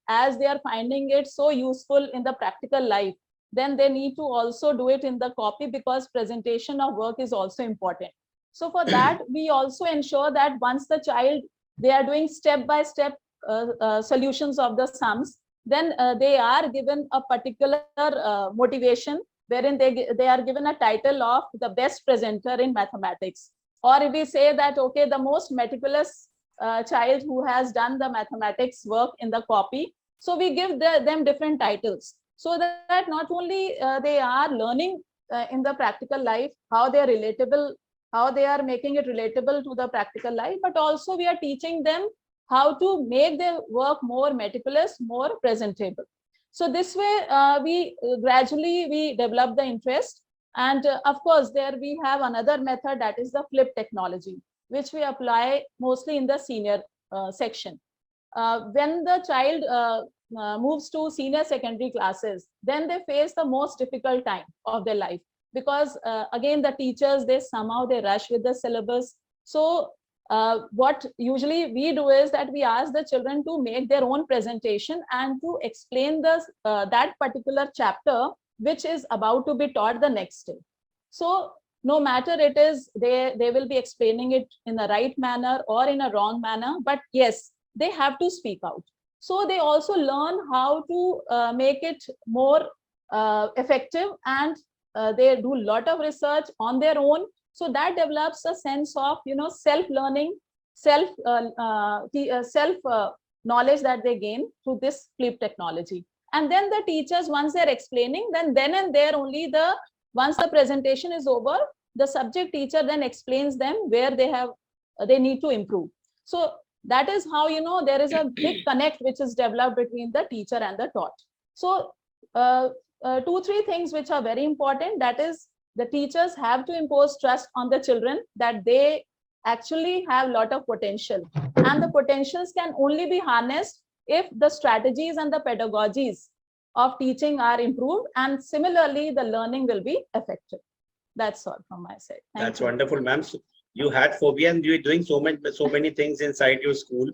as they are finding it so useful in the practical life, then they need to also do it in the copy, because presentation of work is also important. So for that, we also ensure that once the child, they are doing step-by-step solutions of the sums, then they are given a particular motivation, wherein they are given a title of the best presenter in mathematics. Or if we say that, okay, the most meticulous child who has done the mathematics work in the copy, so we give them different titles, so that not only they are learning in the practical life how they are relatable, how they are making it relatable to the practical life, but also we are teaching them how to make their work more meticulous, more presentable. So this way, we gradually develop the interest. And of course, there we have another method, that is the flip technology, which we apply mostly in the senior section. When the child moves to senior secondary classes, then they face the most difficult time of their life, because again, the teachers, they rush with the syllabus. So what usually we do is that we ask the children to make their own presentation and to explain that particular chapter which is about to be taught the next day. So no matter it is, they will be explaining it in the right manner or in a wrong manner, but yes, they have to speak out. So they also learn how to make it more effective, and they do a lot of research on their own. So that develops a sense of, self-learning, self knowledge that they gain through this flip technology. And then the teachers, once they're explaining, then and there only once the presentation is over, the subject teacher then explains them where they need to improve. So that is how, there is a big connect which is developed between the teacher and the taught. So 2-3 things which are very important, that is, the teachers have to impose trust on the children that they actually have a lot of potential, and the potentials can only be harnessed if the strategies and the pedagogies of teaching are improved, and similarly the learning will be effective. That's all from my side. Thank That's you. wonderful, ma'am. So you had phobia and you're doing so many things inside your school.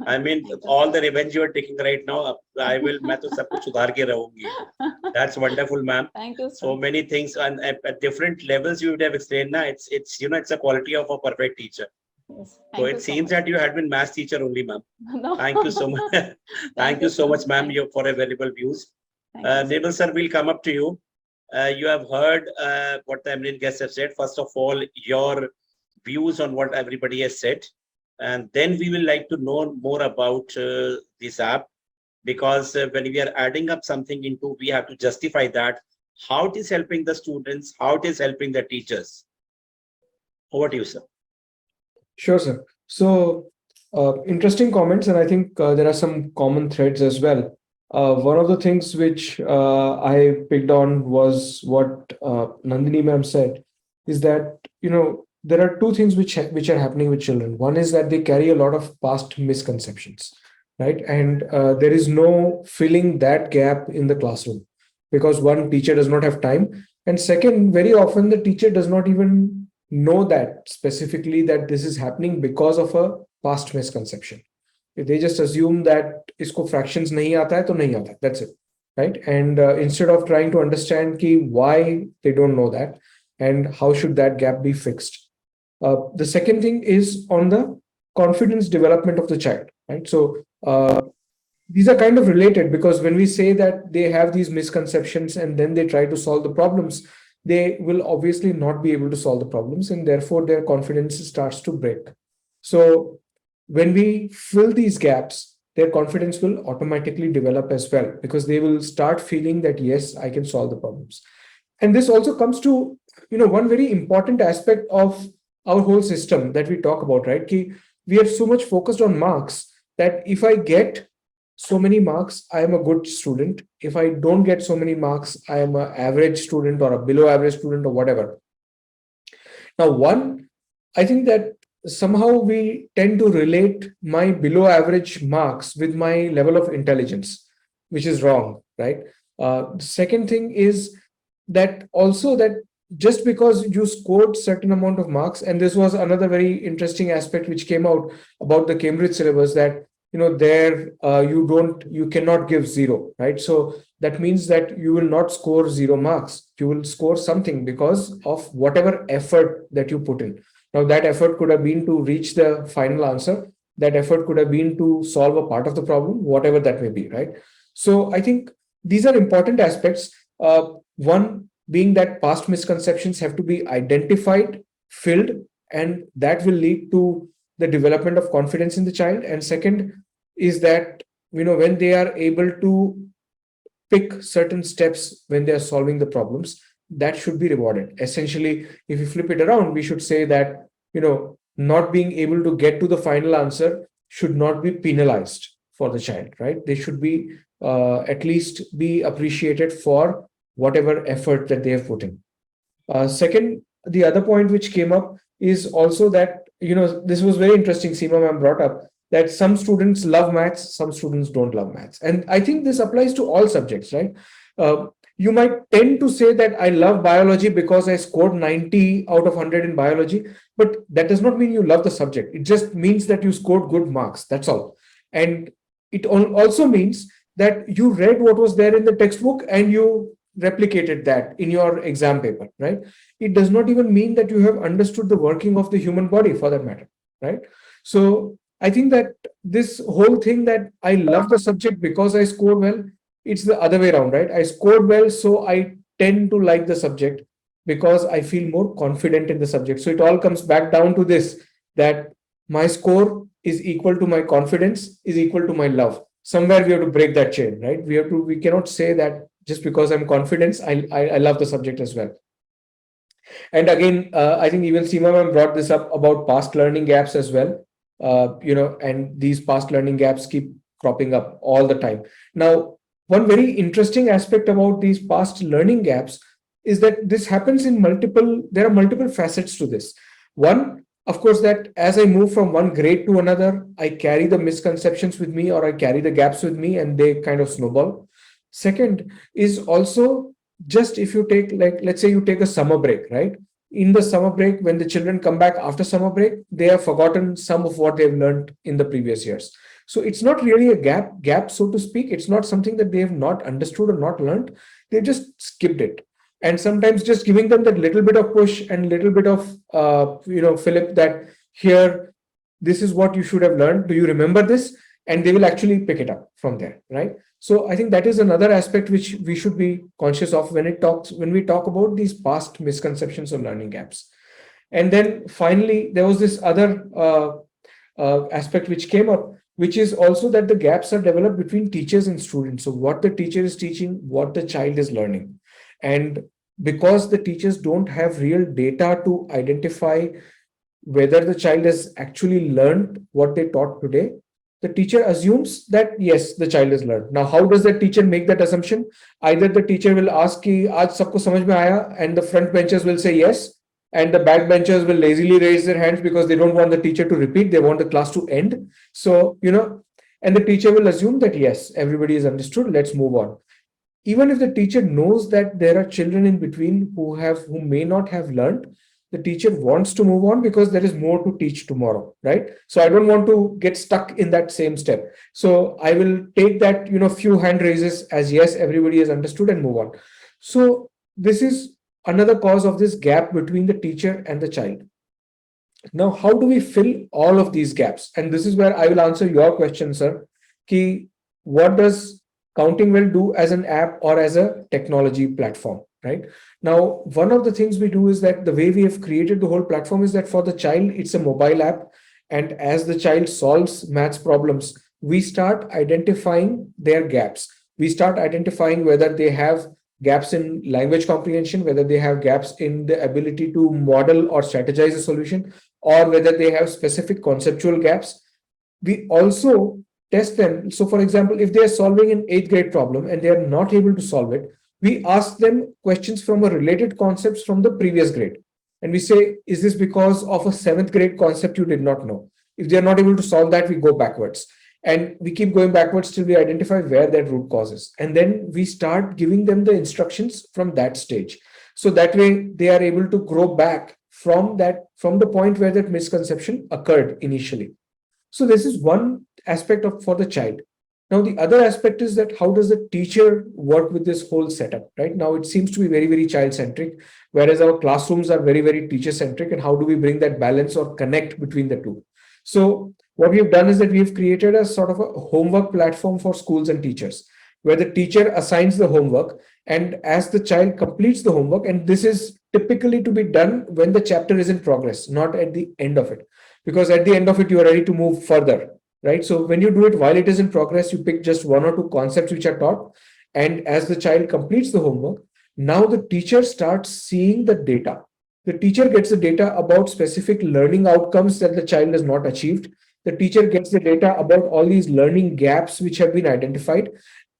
I mean, Thank you, all sir. the revenge you are taking right now, मैं तो सब कुछ सुधार के रहूंगी. That's wonderful, ma'am. Thank you, So sir. many things, and at different levels you would have explained. Now it's it's a quality of a perfect teacher. Yes. So Thank you it so seems much, that sir. you had been math teacher only, ma'am. No. Thank you so much. Thank Thank you you, so sir. much, ma'am, Thank you for a valuable views. thank you, sir. Nibal sir, will come up to you. You have heard what the eminent guests have said. First of all, your views on what everybody has said. And then we will like to know more about this app, because when we are adding up something into, we have to justify that, how it is helping the students, how it is helping the teachers. Over to you, sir. Sure, sir. So, interesting comments, and I think there are some common threads as well. One of the things which I picked on was what Nandini ma'am said, is that there are two things which are happening with children. One is that they carry a lot of past misconceptions, right? And there is no filling that gap in the classroom, because one, teacher does not have time, and second, very often the teacher does not even know that specifically that this is happening because of a past misconception. They just assume that isko fractions nahi aata hai to nahi aata hai. That's it, right? And instead of trying to understand ki why they don't know that and how should that gap be fixed. The second thing is on the confidence development of the child, right? So these are kind of related, because when we say that they have these misconceptions and then they try to solve the problems, they will obviously not be able to solve the problems, and therefore their confidence starts to break. So when we fill these gaps, their confidence will automatically develop as well, because they will start feeling that yes, I can solve the problems. And this also comes to one very important aspect of our whole system that we talk about, right? Ki we are so much focused on marks that if I get so many marks, I am a good student. If I don't get so many marks, I am an average student or a below average student or whatever. Now, one, I think that somehow we tend to relate my below average marks with my level of intelligence, which is wrong, right? The second thing is that also that just because you scored certain amount of marks, and this was another very interesting aspect which came out about the Cambridge syllabus, that there you cannot give zero, right? So that means that you will not score 0 marks, you will score something because of whatever effort that you put in. Now that effort could have been to reach the final answer, that effort could have been to solve a part of the problem, whatever that may be, right? So I think these are important aspects. One being that past misconceptions have to be identified, filled, and that will lead to the development of confidence in the child. And second is that when they are able to pick certain steps when they are solving the problems, that should be rewarded. Essentially, if you flip it around, we should say that not being able to get to the final answer should not be penalized for the child, right? They should be at least be appreciated for whatever effort that they have put in. Second, the other point which came up is also that, this was very interesting, Seema ma'am brought up, that some students love maths, some students don't love maths. And I think this applies to all subjects, right? You might tend to say that I love biology because I scored 90 out of 100 in biology, but that does not mean you love the subject. It just means that you scored good marks. That's all. And it also means that you read what was there in the textbook and you replicated that in your exam paper, right? It does not even mean that you have understood the working of the human body, for that matter, right? So I think that this whole thing that I love the subject because I scored well, it's the other way around, right? I scored well, so I tend to like the subject because I feel more confident in the subject. So it all comes back down to this, that my score is equal to my confidence is equal to my love. Somewhere we have to break that chain, right? We cannot say that just because I'm confident, I love the subject as well. And again, I think even Seema ma'am brought this up about past learning gaps as well. And these past learning gaps keep cropping up all the time. Now, one very interesting aspect about these past learning gaps is that this happens in there are multiple facets to this. One, of course, that as I move from one grade to another, I carry the misconceptions with me, or I carry the gaps with me, and they kind of snowball. Second is also just if you take, like, let's say you take a summer break, right? In the summer break, when the children come back after summer break, they have forgotten some of what they've learned in the previous years. So it's not really a gap, so to speak. It's not something that they have not understood or not learned. They just skipped it. And sometimes just giving them that little bit of push and little bit of, Philip, that here, this is what you should have learned. Do you remember this? And they will actually pick it up from there, right? So I think that is another aspect which we should be conscious of when we talk about these past misconceptions or learning gaps. And then finally, there was this other aspect which came up, which is also that the gaps are developed between teachers and students. So what the teacher is teaching, what the child is learning. And because the teachers don't have real data to identify whether the child has actually learned what they taught today, the teacher assumes that yes, the child has learned. Now, how does the teacher make that assumption? Either the teacher will ask ki aaj sabko samajh mein aaya, and the front benchers will say yes, and the back benchers will lazily raise their hands because they don't want the teacher to repeat, they want the class to end. So, and the teacher will assume that yes, everybody is understood, let's move on. Even if the teacher knows that there are children in between who may not have learned, the teacher wants to move on because there is more to teach tomorrow, right? So I don't want to get stuck in that same step. So I will take that, few hand raises as yes, everybody has understood, and move on. So this is another cause of this gap between the teacher and the child. Now, how do we fill all of these gaps? And this is where I will answer your question, sir. Ki, what does Counting Well do as an app or as a technology platform, right? Now, one of the things we do is that the way we have created the whole platform is that for the child, it's a mobile app. And as the child solves maths problems, we start identifying their gaps. We start identifying whether they have gaps in language comprehension, whether they have gaps in the ability to model or strategize a solution, or whether they have specific conceptual gaps. We also test them. So, for example, if they are solving an 8th grade problem and they are not able to solve it, we ask them questions from a related concepts from the previous grade. And we say, is this because of a 7th grade concept you did not know? If they are not able to solve that, we go backwards. And we keep going backwards till we identify where that root cause is. And then we start giving them the instructions from that stage. So that way they are able to grow back from the point where that misconception occurred initially. So this is one aspect for the child. Now, the other aspect is that how does the teacher work with this whole setup, right? Now, it seems to be very, very child-centric, whereas our classrooms are very, very teacher-centric. And how do we bring that balance or connect between the two? So what we've done is that we've created a sort of a homework platform for schools and teachers, where the teacher assigns the homework, and as the child completes the homework, and this is typically to be done when the chapter is in progress, not at the end of it, because at the end of it, you are ready to move further, right? So when you do it while it is in progress, you pick just one or two concepts which are taught. And as the child completes the homework, now the teacher starts seeing the data. The teacher gets the data about specific learning outcomes that the child has not achieved. The teacher gets the data about all these learning gaps which have been identified.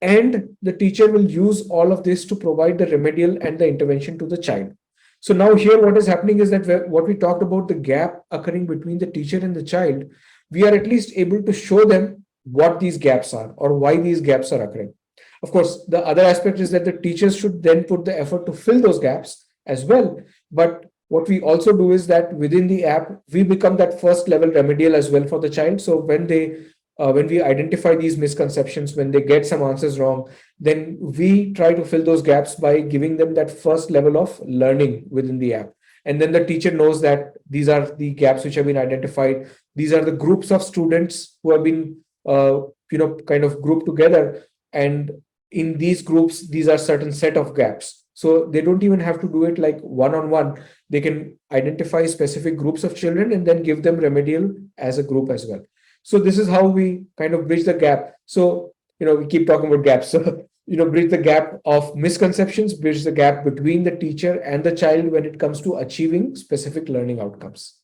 And the teacher will use all of this to provide the remedial and the intervention to the child. So now here what is happening is that what we talked about, the gap occurring between the teacher and the child, we are at least able to show them what these gaps are or why these gaps are occurring. Of course, the other aspect is that the teachers should then put the effort to fill those gaps as well. But what we also do is that within the app, we become that first level remedial as well for the child. So when we identify these misconceptions, when they get some answers wrong, then we try to fill those gaps by giving them that first level of learning within the app. And then the teacher knows that these are the gaps which have been identified. These are the groups of students who have been, kind of grouped together. And in these groups, these are certain set of gaps. So they don't even have to do it like one-on-one. They can identify specific groups of children and then give them remedial as a group as well. So this is how we kind of bridge the gap. So, we keep talking about gaps. So, bridge the gap of misconceptions, bridge the gap between the teacher and the child when it comes to achieving specific learning outcomes.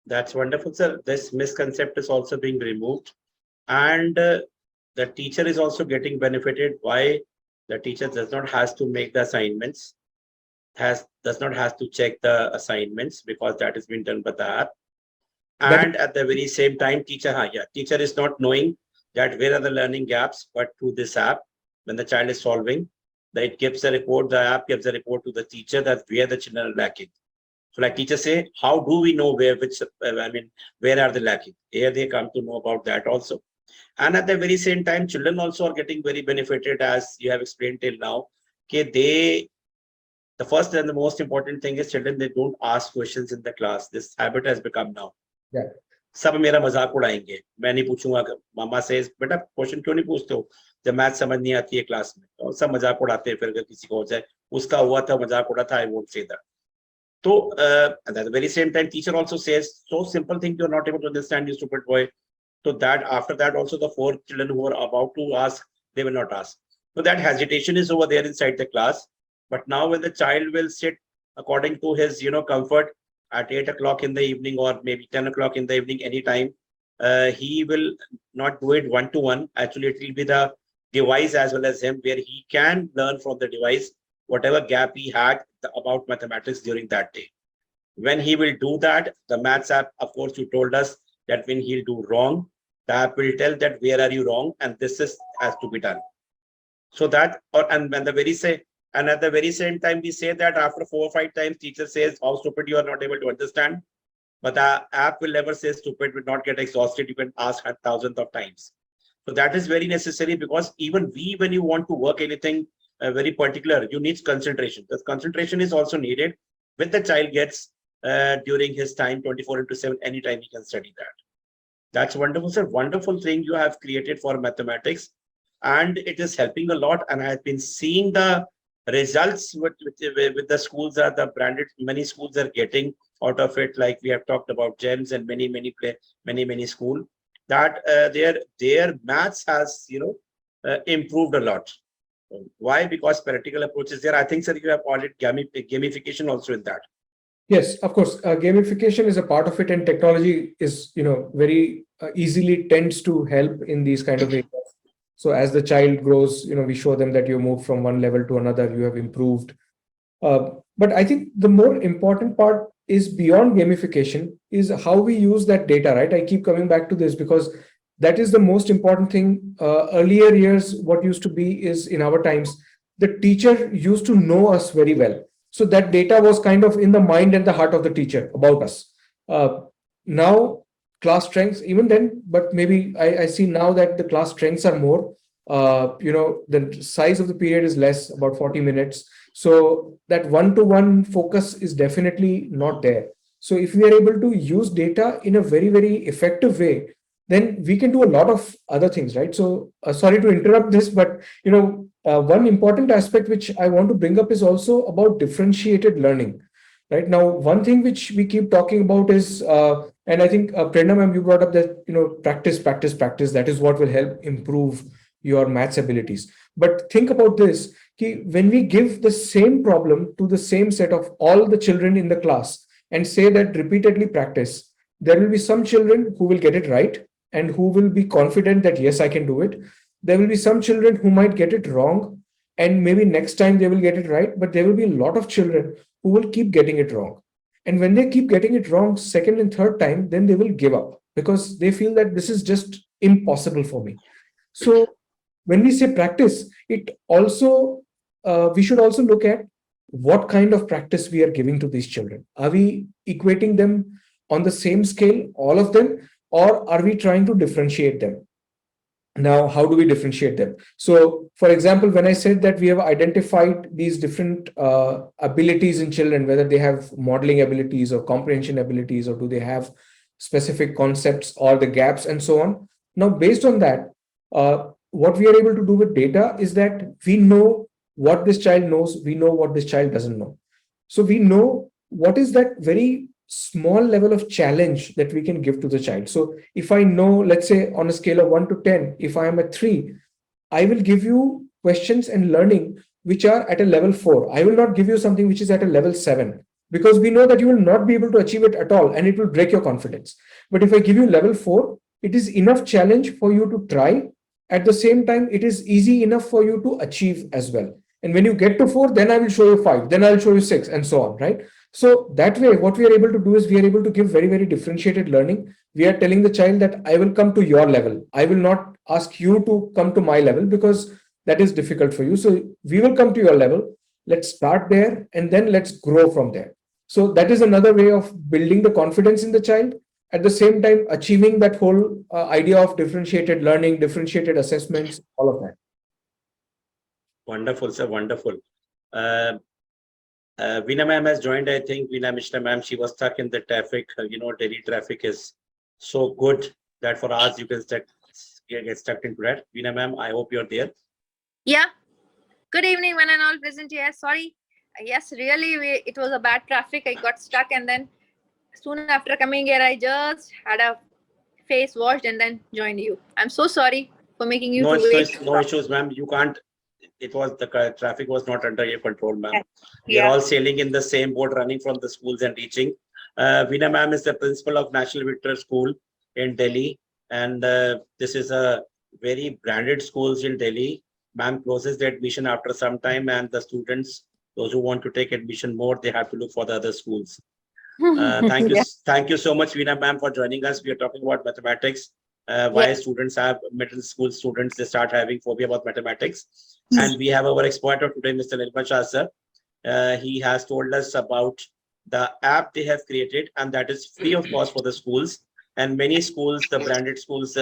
That's wonderful, sir. This misconception is also being removed, and the teacher is also getting benefited. Why? The teacher does not has to make the assignments, does not has to check the assignments because that has been done by the app. And at the very same time, teacher is not knowing that where are the learning gaps, but through this app, when the child is solving, That it gives a report, the app gives a report to the teacher that where the children are lacking. So like teachers say, how do we know where are they lacking? Here they come to know about that also. And at the very same time, children also are getting very benefited, as you have explained till now. Okay, the first and the most important thing is children, they don't ask questions in the class. This habit has become now. Yeah. सब मेरा मजाक उड़ाएंगे, मैं नहीं पूछूंगा मामा से बेटा question क्यों नहीं पूछते हो, जब मैथ समझ नहीं आती है क्लास में, तो सब मजाक उड़ाते हैं, फिर अगर किसी को हो जाए उसका हुआ था मजाक उड़ा था, I won't say that. So at the very same time, teacher also says, so simple thing you're not able to understand, you stupid boy. So that after that also the 4 children who are about to ask, they will not ask. So that hesitation is over there inside the class. But now when the child will sit according to his, comfort at 8 o'clock in the evening or maybe 10 o'clock in the evening, anytime, he will not do it one-to-one. Actually, it will be the device as well as him, where he can learn from the device whatever gap he had about mathematics during that day. When he will do that, the maths app, of course, you told us that when he'll do wrong, the app will tell that where are you wrong, and this has to be done. So that, and at the very same time, we say that after 4 or 5 times, teacher says how stupid you are not able to understand, but the app will never say stupid, will not get exhausted. You can ask thousands of times. So that is very necessary, because even when you want to work anything very particular, you need concentration. The concentration is also needed when the child gets during his time 24/7, anytime he can study that. That's wonderful, sir. Wonderful thing you have created for mathematics, and it is helping a lot. And I have been seeing the results with the schools are the branded. Many schools are getting out of it. Like we have talked about GEMS and many school that their maths has improved a lot. Why? Because practical approach is there. I think, sir, you have added gamification also in that. Yes, of course. Gamification is a part of it, and technology is, very easily tends to help in these kind of areas. So as the child grows, we show them that you moved from one level to another, you have improved. But I think the more important part is beyond gamification is how we use that data, right? I keep coming back to this because that is the most important thing. Earlier years, what used to be is in our times, the teacher used to know us very well. So that data was kind of in the mind and the heart of the teacher about us. Now, class strengths, even then, but maybe I see now that the class strengths are more. The size of the period is less, about 40 minutes. So that one-to-one focus is definitely not there. So if we are able to use data in a very, very effective way, then we can do a lot of other things, right? So sorry to interrupt this, but one important aspect which I want to bring up is also about differentiated learning. Right now, one thing which we keep talking about is, and I think Prerna ma'am, you brought up that practice. That is what will help improve your maths abilities. But think about this: when we give the same problem to the same set of all the children in the class and say that repeatedly practice, there will be some children who will get it right and who will be confident that yes, I can do it. There will be some children who might get it wrong, and maybe next time they will get it right. But there will be a lot of children who will keep getting it wrong. And when they keep getting it wrong second and third time, then they will give up because they feel that this is just impossible for me. So when we say practice, it also we should also look at what kind of practice we are giving to these children. Are we equating them on the same scale, all of them, or are we trying to differentiate them? Now, how do we differentiate them? So, for example, when I said that we have identified these different abilities in children, whether they have modeling abilities or comprehension abilities, or do they have specific concepts or the gaps and so on. Now, based on that, what we are able to do with data is that we know what this child knows, we know what this child doesn't know. So we know what is that very small level of challenge that we can give to the child. So if I know, let's say on a scale of 1 to 10, if I am at 3, I will give you questions and learning which are at a level 4. I will not give you something which is at a level 7, because we know that you will not be able to achieve it at all and it will break your confidence. But if I give you level 4, it is enough challenge for you to try. At the same time, it is easy enough for you to achieve as well. And when you get to 4, then I will show you 5, then I'll show you 6, and so on, right? So that way, what we are able to do is we are able to give very, very differentiated learning. We are telling the child that I will come to your level. I will not ask you to come to my level, because that is difficult for you. So we will come to your level. Let's start there and then let's grow from there. So that is another way of building the confidence in the child. At the same time, achieving that whole idea of differentiated learning, differentiated assessments, all of that. Wonderful, sir. Wonderful. Uh, Veena ma'am has joined. I think Veena Mishra ma'am, she was stuck in the traffic. Delhi traffic is so good that for us you can get stuck into that. Veena ma'am, I hope you're there. Yeah. Good evening, one and all present here. Sorry. Yes, really, it was a bad traffic. I got stuck, and then soon after coming here, I just had a face washed and then joined you. I'm so sorry for making you No, to wait. no issues, ma'am. You can't. It was the traffic was not under your control, ma'am. We are Yeah. all sailing in the same boat, running from the schools and reaching. Veena ma'am is the principal of National Victor School in Delhi, and this is a very branded schools in Delhi. Ma'am closes the admission after some time, and the students, those who want to take admission more, they have to look for the other schools. Yeah. Thank you so much, Veena ma'am, for joining us. We are talking about mathematics. Why students have middle school students, they start having phobia about mathematics. And we have our expert of today, Mr. Nirmal Shah sir. He has told us about the app they have created, and that is free of cost for the schools. And many schools, the branded schools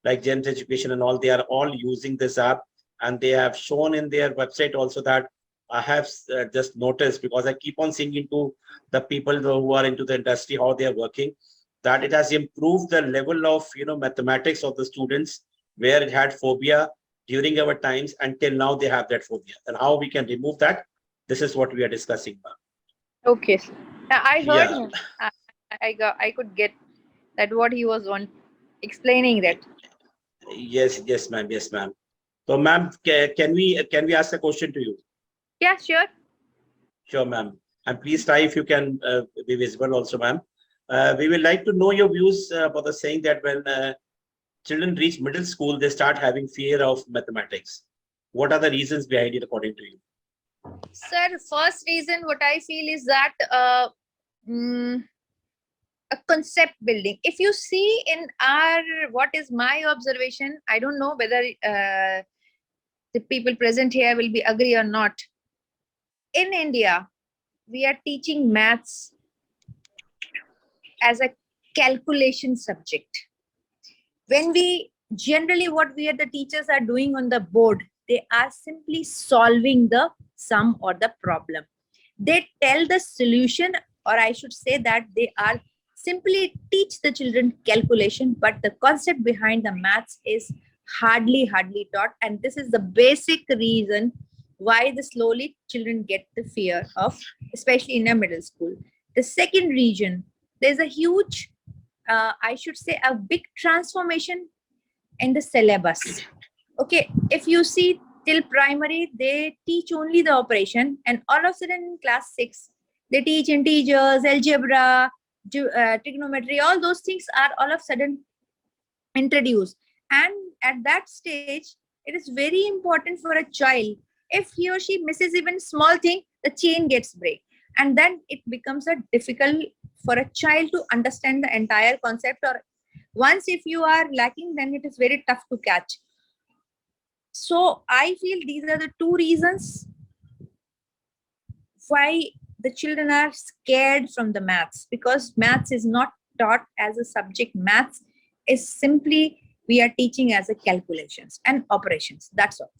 like Gems Education and all, they are all using this app. And they have shown in their website also that I have just noticed, because I keep on seeing into the people who are into the industry, how they are working, that it has improved the level of mathematics of the students, where it had phobia during our times until now they have that phobia, and how we can remove that. This is what we are discussing now. Okay. I heard Yeah. him. I could get that what he was on explaining that. Yes ma'am, yes ma'am. So ma'am, can we ask a question to you? Yeah, sure. Sure ma'am, and please try if you can be visible also, ma'am. We would like to know your views about the saying that when children reach middle school, they start having fear of mathematics. What are the reasons behind it, according to you? Sir, first reason what I feel is that mm, a concept building. If you see in our, what is my observation, I don't know whether the people present here will be agree or not. In India, we are teaching maths as a calculation subject. When we generally what we are the teachers are doing on the board, they are simply solving the sum or the problem. They tell the solution, or I should say that they are simply teach the children calculation, but the concept behind the maths is hardly taught, and this is the basic reason why the slowly children get the fear of, especially in a middle school. The second reason, there's a huge I should say a big transformation in the syllabus. Okay, if you see till primary, they teach only the operation, and all of a sudden in class 6, they teach integers, algebra, trigonometry, all those things are all of a sudden introduced. And at that stage, it is very important for a child. If he or she misses even small thing, the chain gets break. And then it becomes a difficult for a child to understand the entire concept, or once if you are lacking, then it is very tough to catch. So I feel these are the two reasons why the children are scared from the maths, because maths is not taught as a subject. Maths is simply we are teaching as a calculations and operations. That's all.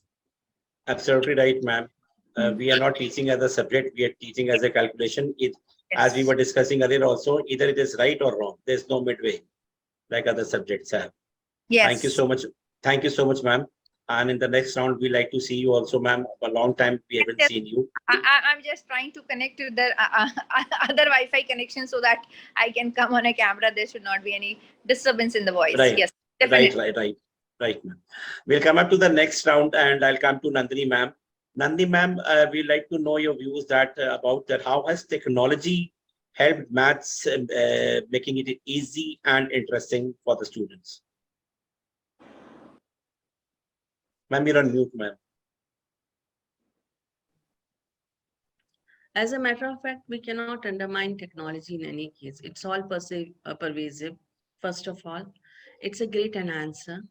Absolutely right, ma'am. We are not teaching as a subject, we are teaching as a calculation. As we were discussing earlier also, either it is right or wrong. There's no midway like other subjects have. Yes. Thank you so much. Thank you so much, ma'am. And in the next round, we like to see you also, ma'am. For a long time, we haven't seen you. I'm just trying to connect to the other Wi-Fi connection so that I can come on a camera. There should not be any disturbance in the voice. Right. Yes, definitely. Right, ma'am. We'll come up to the next round, and I'll come to Nandini, ma'am. Nandini, ma'am, we'd like to know your views that about that. How has technology helped maths, making it easy and interesting for the students? Ma'am, you're on mute, ma'am. As a matter of fact, we cannot undermine technology in any case. It's all pervasive. First of all, it's a great enhancer.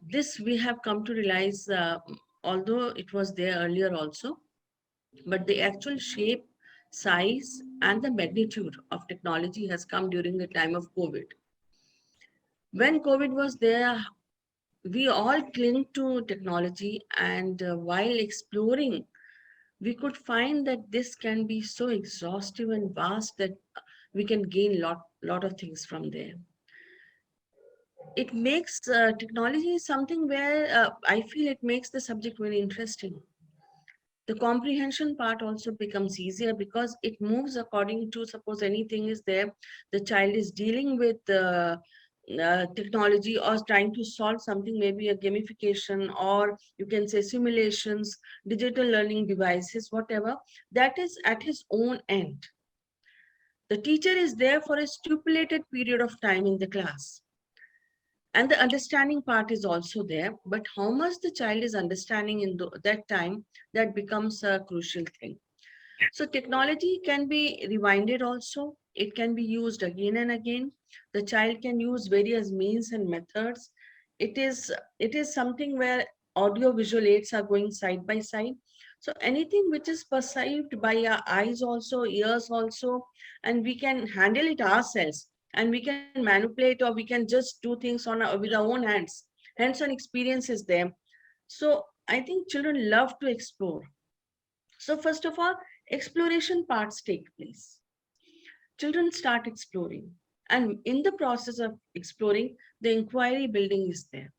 This we have come to realize, although it was there earlier also, but the actual shape, size, and the magnitude of technology has come during the time of COVID. When COVID was there, we all cling to technology, and while exploring, we could find that this can be so exhaustive and vast that we can gain lot of things from there. It makes technology something where I feel it makes the subject very interesting. The comprehension part also becomes easier because it moves according to, suppose anything is there, the child is dealing with technology or trying to solve something, maybe a gamification, or you can say simulations, digital learning devices, whatever, that is at his own end. The teacher is there for a stipulated period of time in the class, and the understanding part is also there, but how much the child is understanding in that time, that becomes a crucial thing. So technology can be rewinded also, it can be used again and again. The child can use various means and methods. It is something where audio visual aids are going side by side. So anything which is perceived by our eyes also, ears also, and we can handle it ourselves, and we can manipulate, or we can just do things with our own hands. Hands-on experience is there. So I think children love to explore. So first of all, exploration parts take place. Children start exploring. And in the process of exploring, the inquiry building is there.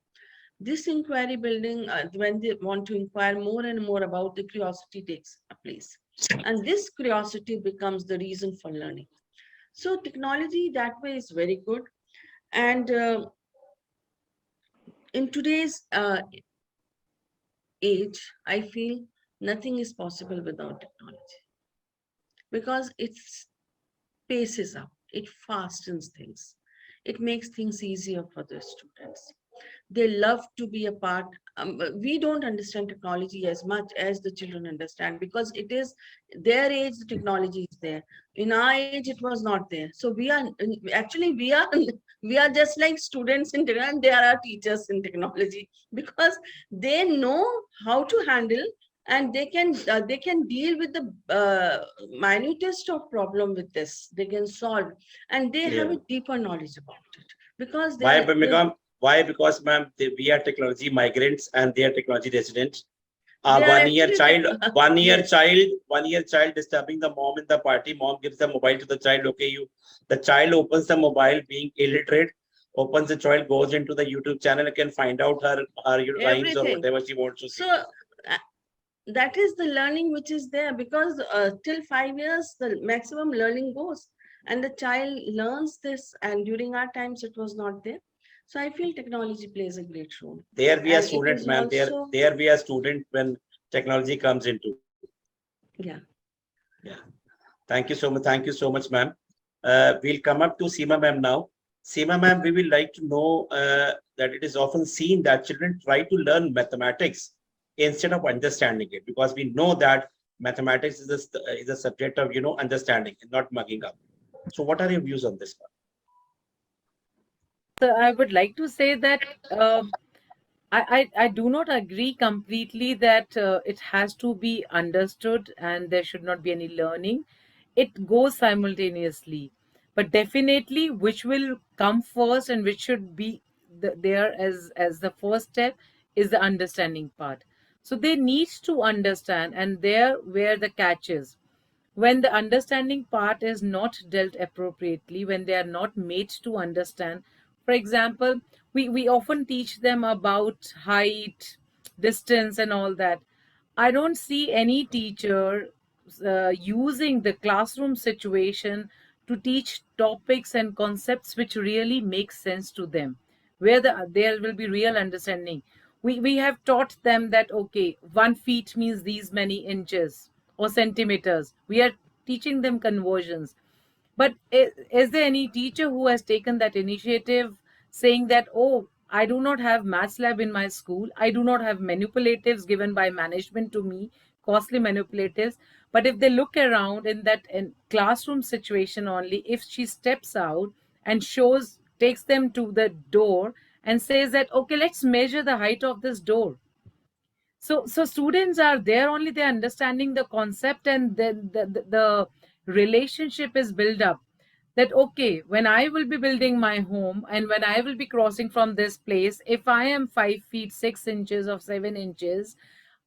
This inquiry building, when they want to inquire more and more about, the curiosity takes place. And this curiosity becomes the reason for learning. So technology that way is very good. And in today's age, I feel nothing is possible without technology, because it paces up, it fastens things, it makes things easier for the students. They love to be a part. We don't understand technology as much as the children understand, because it is their age, the technology is there. In our age, it was not there. So we are actually we are we are just like students in technology, and they are our teachers in technology, because they know how to handle, and they can deal with the minutest of problem with this. They can solve, and they have Yeah. a deeper knowledge about it, because Why, they Bhumika? Why? Because, ma'am, we are technology migrants and they are technology residents. A they are 1 year actually child, 1 year yes, child, 1 year child disturbing the mom in the party. Mom gives the mobile to the child. Okay, the child opens the mobile, being illiterate, opens the child, goes into the YouTube channel and can find out her rhymes or everything. whatever she wants to see. So uh, that is the learning which is there, because till 5 years the maximum learning goes, and the child learns this, and during our times it was not there. So I feel technology plays a great role, There we are and it student, is ma'am. also, There we are student when technology comes into. yeah. Yeah. Thank you so much. Thank you so much, ma'am. We'll come up to Seema ma'am now. Seema ma'am, we will like to know that it is often seen that children try to learn mathematics instead of understanding it, because we know that mathematics is a subject of understanding and not mugging up. So, what are your views on this one? So I would like to say that I do not agree completely that it has to be understood and there should not be any learning. It goes simultaneously, but definitely which will come first and which should be there as the first step is the understanding part. So they need to understand, and there where the catch is, when the understanding part is not dealt appropriately, when they are not made to understand. For example, we often teach them about height, distance, and all that. I don't see any teacher using the classroom situation to teach topics and concepts which really make sense to them, where there will be real understanding. We have taught them that okay, 1 feet means these many inches or centimeters. We are teaching them conversions. But is there any teacher who has taken that initiative, saying that, oh, I do not have maths lab in my school, I do not have manipulatives given by management to me, costly manipulatives. But if they look around in that classroom situation only, if she steps out and takes them to the door and says that, okay, let's measure the height of this door. So students are there only, they're understanding the concept, and then the relationship is built up, that okay, when I will be building my home and when I will be crossing from this place, if I am 5 feet 6 inches or 7 inches,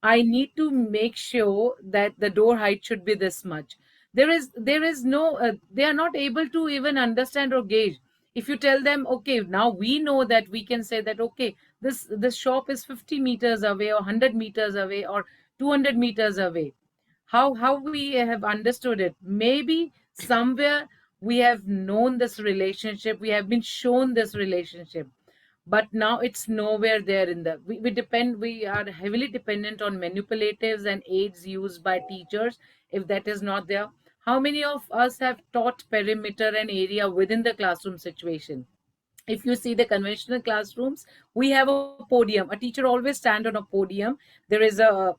I need to make sure that the door height should be this much. There is no they are not able to even understand or gauge. If you tell them, okay, now we know that we can say that, okay, this shop is 50 meters away or 100 meters away or 200 meters away. How we have understood it? Maybe somewhere we have known this relationship, we have been shown this relationship, but now it's nowhere there in the we are heavily dependent on manipulatives and aids used by teachers. If that is not there, how many of us have taught perimeter and area within the classroom situation? If you see the conventional classrooms, we have a podium, a teacher always stand on a podium. There is a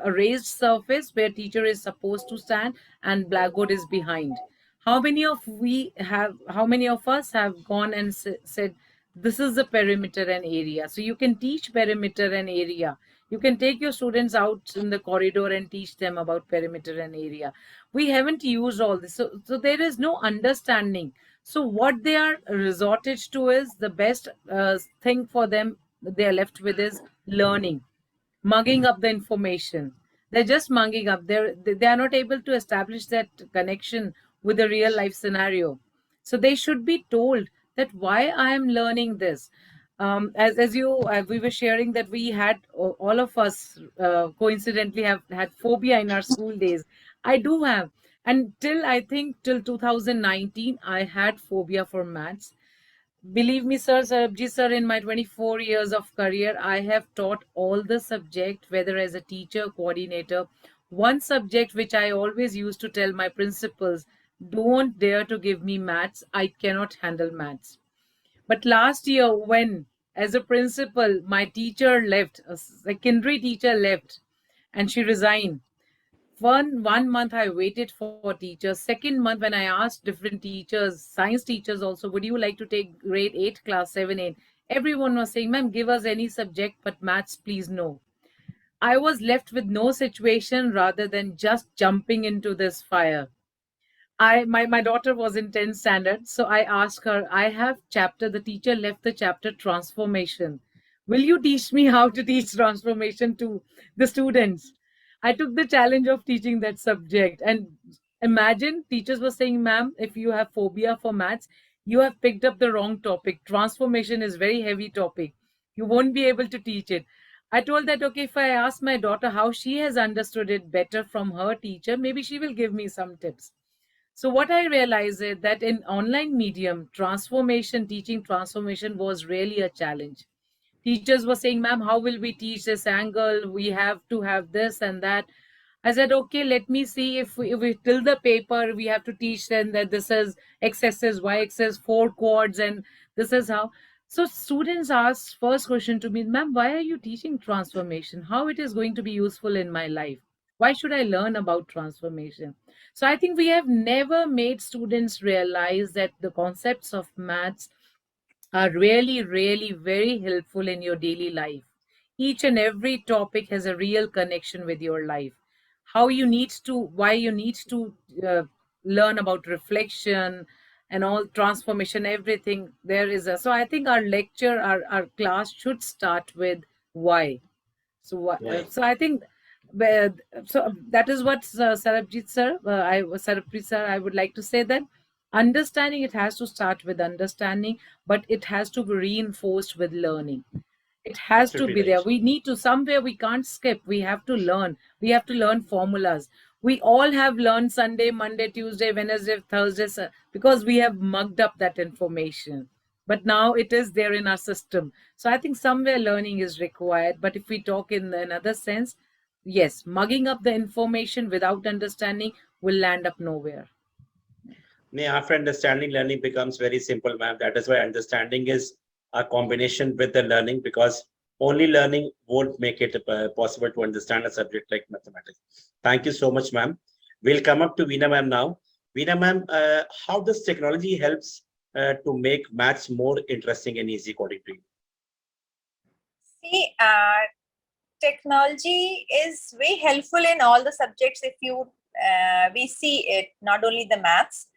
raised surface where teacher is supposed to stand, and blackboard is behind. How many of us have gone and said, this is the perimeter and area? So you can teach perimeter and area. You can take your students out in the corridor and teach them about perimeter and area. We haven't used all this, so there is no understanding. So what they are resorted to is the best thing for them they are left with is learning, mugging up the information. They're just mugging up. They are not able to establish that connection with the real life scenario. So they should be told that why I am learning this. As you we were sharing that we had all of us coincidentally have had phobia in our school days. I do have, until I think till 2019 I had phobia for maths. Believe me, sir, Sarabji sir, in my 24 years of career, I have taught all the subject, whether as a teacher, coordinator. One subject which I always used to tell my principals, don't dare to give me maths. I cannot handle maths. But last year, when as a principal, my teacher left, a secondary teacher left, and she resigned. One month I waited for teachers. Second month, when I asked different teachers, science teachers also, would you like to take grade 8 class 7 8? Everyone was saying, ma'am, give us any subject, but maths, please, no. I was left with no situation rather than just jumping into this fire. My daughter was in 10th standard, so I asked her, I have chapter, the teacher left the chapter transformation. Will you teach me how to teach transformation to the students? I took the challenge of teaching that subject. And imagine teachers were saying, ma'am, if you have phobia for maths, you have picked up the wrong topic. Transformation is very heavy topic. You won't be able to teach it. I told that, okay, if I ask my daughter how she has understood it better from her teacher, maybe she will give me some tips. So what I realized is that in online medium, transformation, teaching transformation was really a challenge. Teachers were saying, ma'am, how will we teach this angle? We have to have this and that. I said, okay, let me see if we till the paper, we have to teach them that this is X axis, Y axis, 4 chords, and this is how. So students asked first question to me, ma'am, why are you teaching transformation? How it is going to be useful in my life? Why should I learn about transformation? So I think we have never made students realize that the concepts of maths are really, really very helpful in your daily life. Each and every topic has a real connection with your life. How you need to, why you need to learn about reflection and all transformation, everything there is a. So I think our lecture, our class should start with why. So, Right. so I think, uh, so that is what Sarabjit sir, Sarabjit sir, I would like to say that understanding, it has to start with understanding, but it has to be reinforced with learning. It has to Absolutely be right. there. We need to, somewhere we can't skip. We have to learn. We have to learn formulas. We all have learned Sunday, Monday, Tuesday, Wednesday, Thursday, because we have mugged up that information. But now it is there in our system. So I think somewhere learning is required. But if we talk in another sense, yes, mugging up the information without understanding will land up nowhere. After understanding, learning becomes very simple, ma'am. That is why understanding is a combination with the learning, because only learning won't make it possible to understand a subject like mathematics. Thank you so much, ma'am. We'll come up to Veena ma'am now. Veena ma'am, how does technology helps to make maths more interesting and easy according to you? See, technology is very helpful in all the subjects. If you we see it, not only the maths,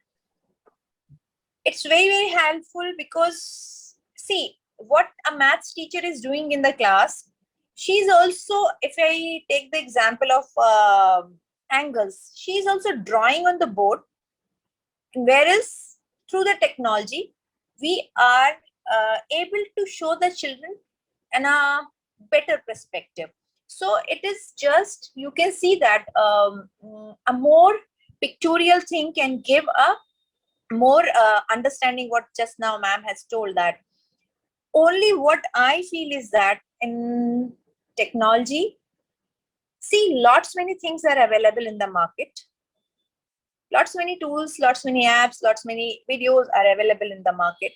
it's very helpful because see what a maths teacher is doing in the class. She's also, if I take the example of angles, she's also drawing on the board, whereas through the technology we are able to show the children in a better perspective. So it is just, you can see that a more pictorial thing can give a more understanding. What just now ma'am has told, that only what I feel is that in technology, see, lots many things are available in the market, lots many tools, lots many apps, lots many videos are available in the market,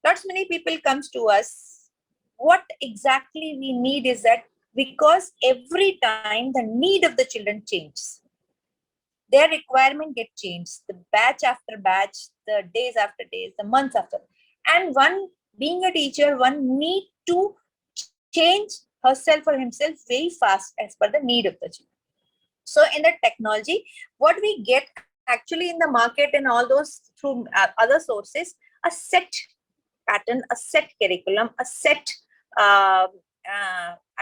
lots many people comes to us. What exactly we need is that, because every time the need of the children changes, their requirement get changed, the batch after batch, the days after days, the months after, and one, being a teacher, one need to change herself or himself very fast as per the need of the children. So in the technology, what we get actually in the market and all those through other sources, a set pattern, a set curriculum, a set, I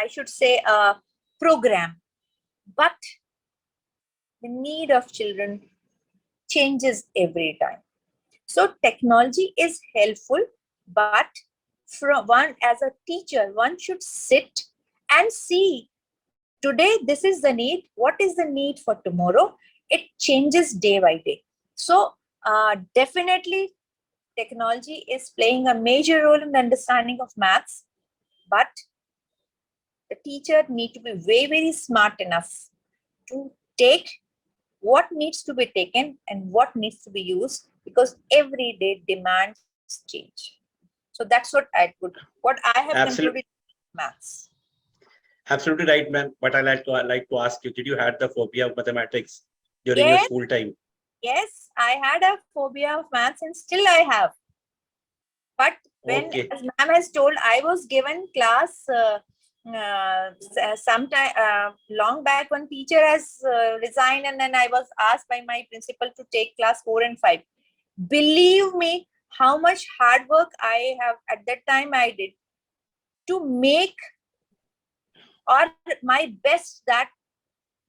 should say, a program. But the need of children changes every time. So technology is helpful, but from one, as a teacher, one should sit and see, today this is the need, what is the need for tomorrow. It changes day by day. So definitely technology is playing a major role in the understanding of maths, but the teacher need to be very smart enough to take what needs to be taken and what needs to be used, because every day demands change. So that's what I have concluded Absolutely, maths. absolutely right, man. But I like to ask you: did you had the phobia of mathematics during your Yes, school time? yes, I had a phobia of maths and still I have. But when, Okay, as ma'am has told, I was given class sometime long back. One teacher has resigned, and then I was asked by my principal to take class 4 and 5. Believe me, how much hard work I have at that time I did to make or my best, that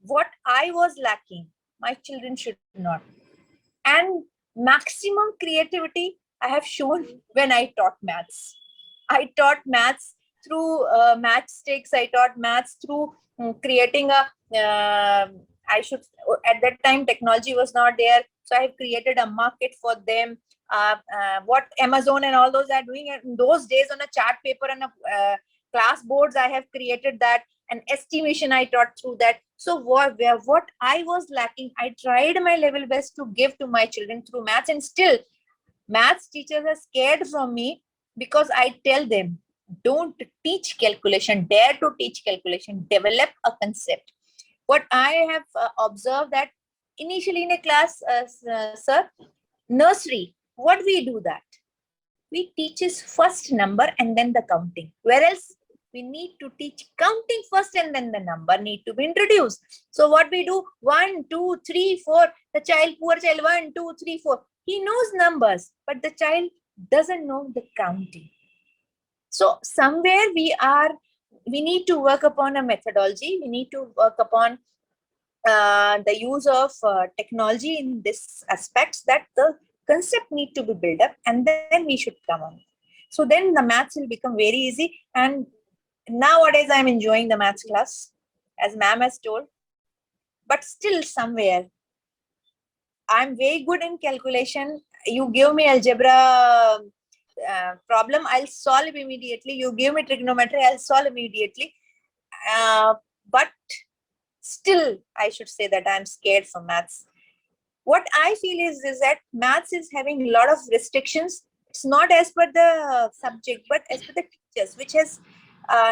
what I was lacking, my children should not. And maximum creativity I have shown when I taught maths. I taught maths through matchsticks. I taught maths through creating a. I should, at that time technology was not there, so I have created a market for them. What Amazon and all those are doing in those days on a chart paper and a class boards, I have created that. An estimation I taught through that. So what I was lacking, I tried my level best to give to my children through maths, and still maths teachers are scared from me, because I tell them, don't teach calculation, dare to teach calculation, develop a concept. What I have observed, that initially in a class, sir, nursery, what we do, that we teaches first number and then the counting, whereas we need to teach counting first and then the number need to be introduced. So what we do, 1 2 3 4, the child, poor child, 1 2 3 4, he knows numbers, but the child doesn't know the counting. So somewhere we need to work upon a methodology, we need to work upon the use of technology in this aspects, that the concept need to be built up and then we should come on. So then the maths will become very easy. And nowadays I'm enjoying the maths class, as ma'am has told, but still somewhere I'm very good in calculation. You give me algebra problem, I'll solve immediately. You give me trigonometry, I'll solve immediately. But still, I should say that I'm scared from maths. What I feel is that maths is having a lot of restrictions. It's not as per the subject, but as per the teachers, which has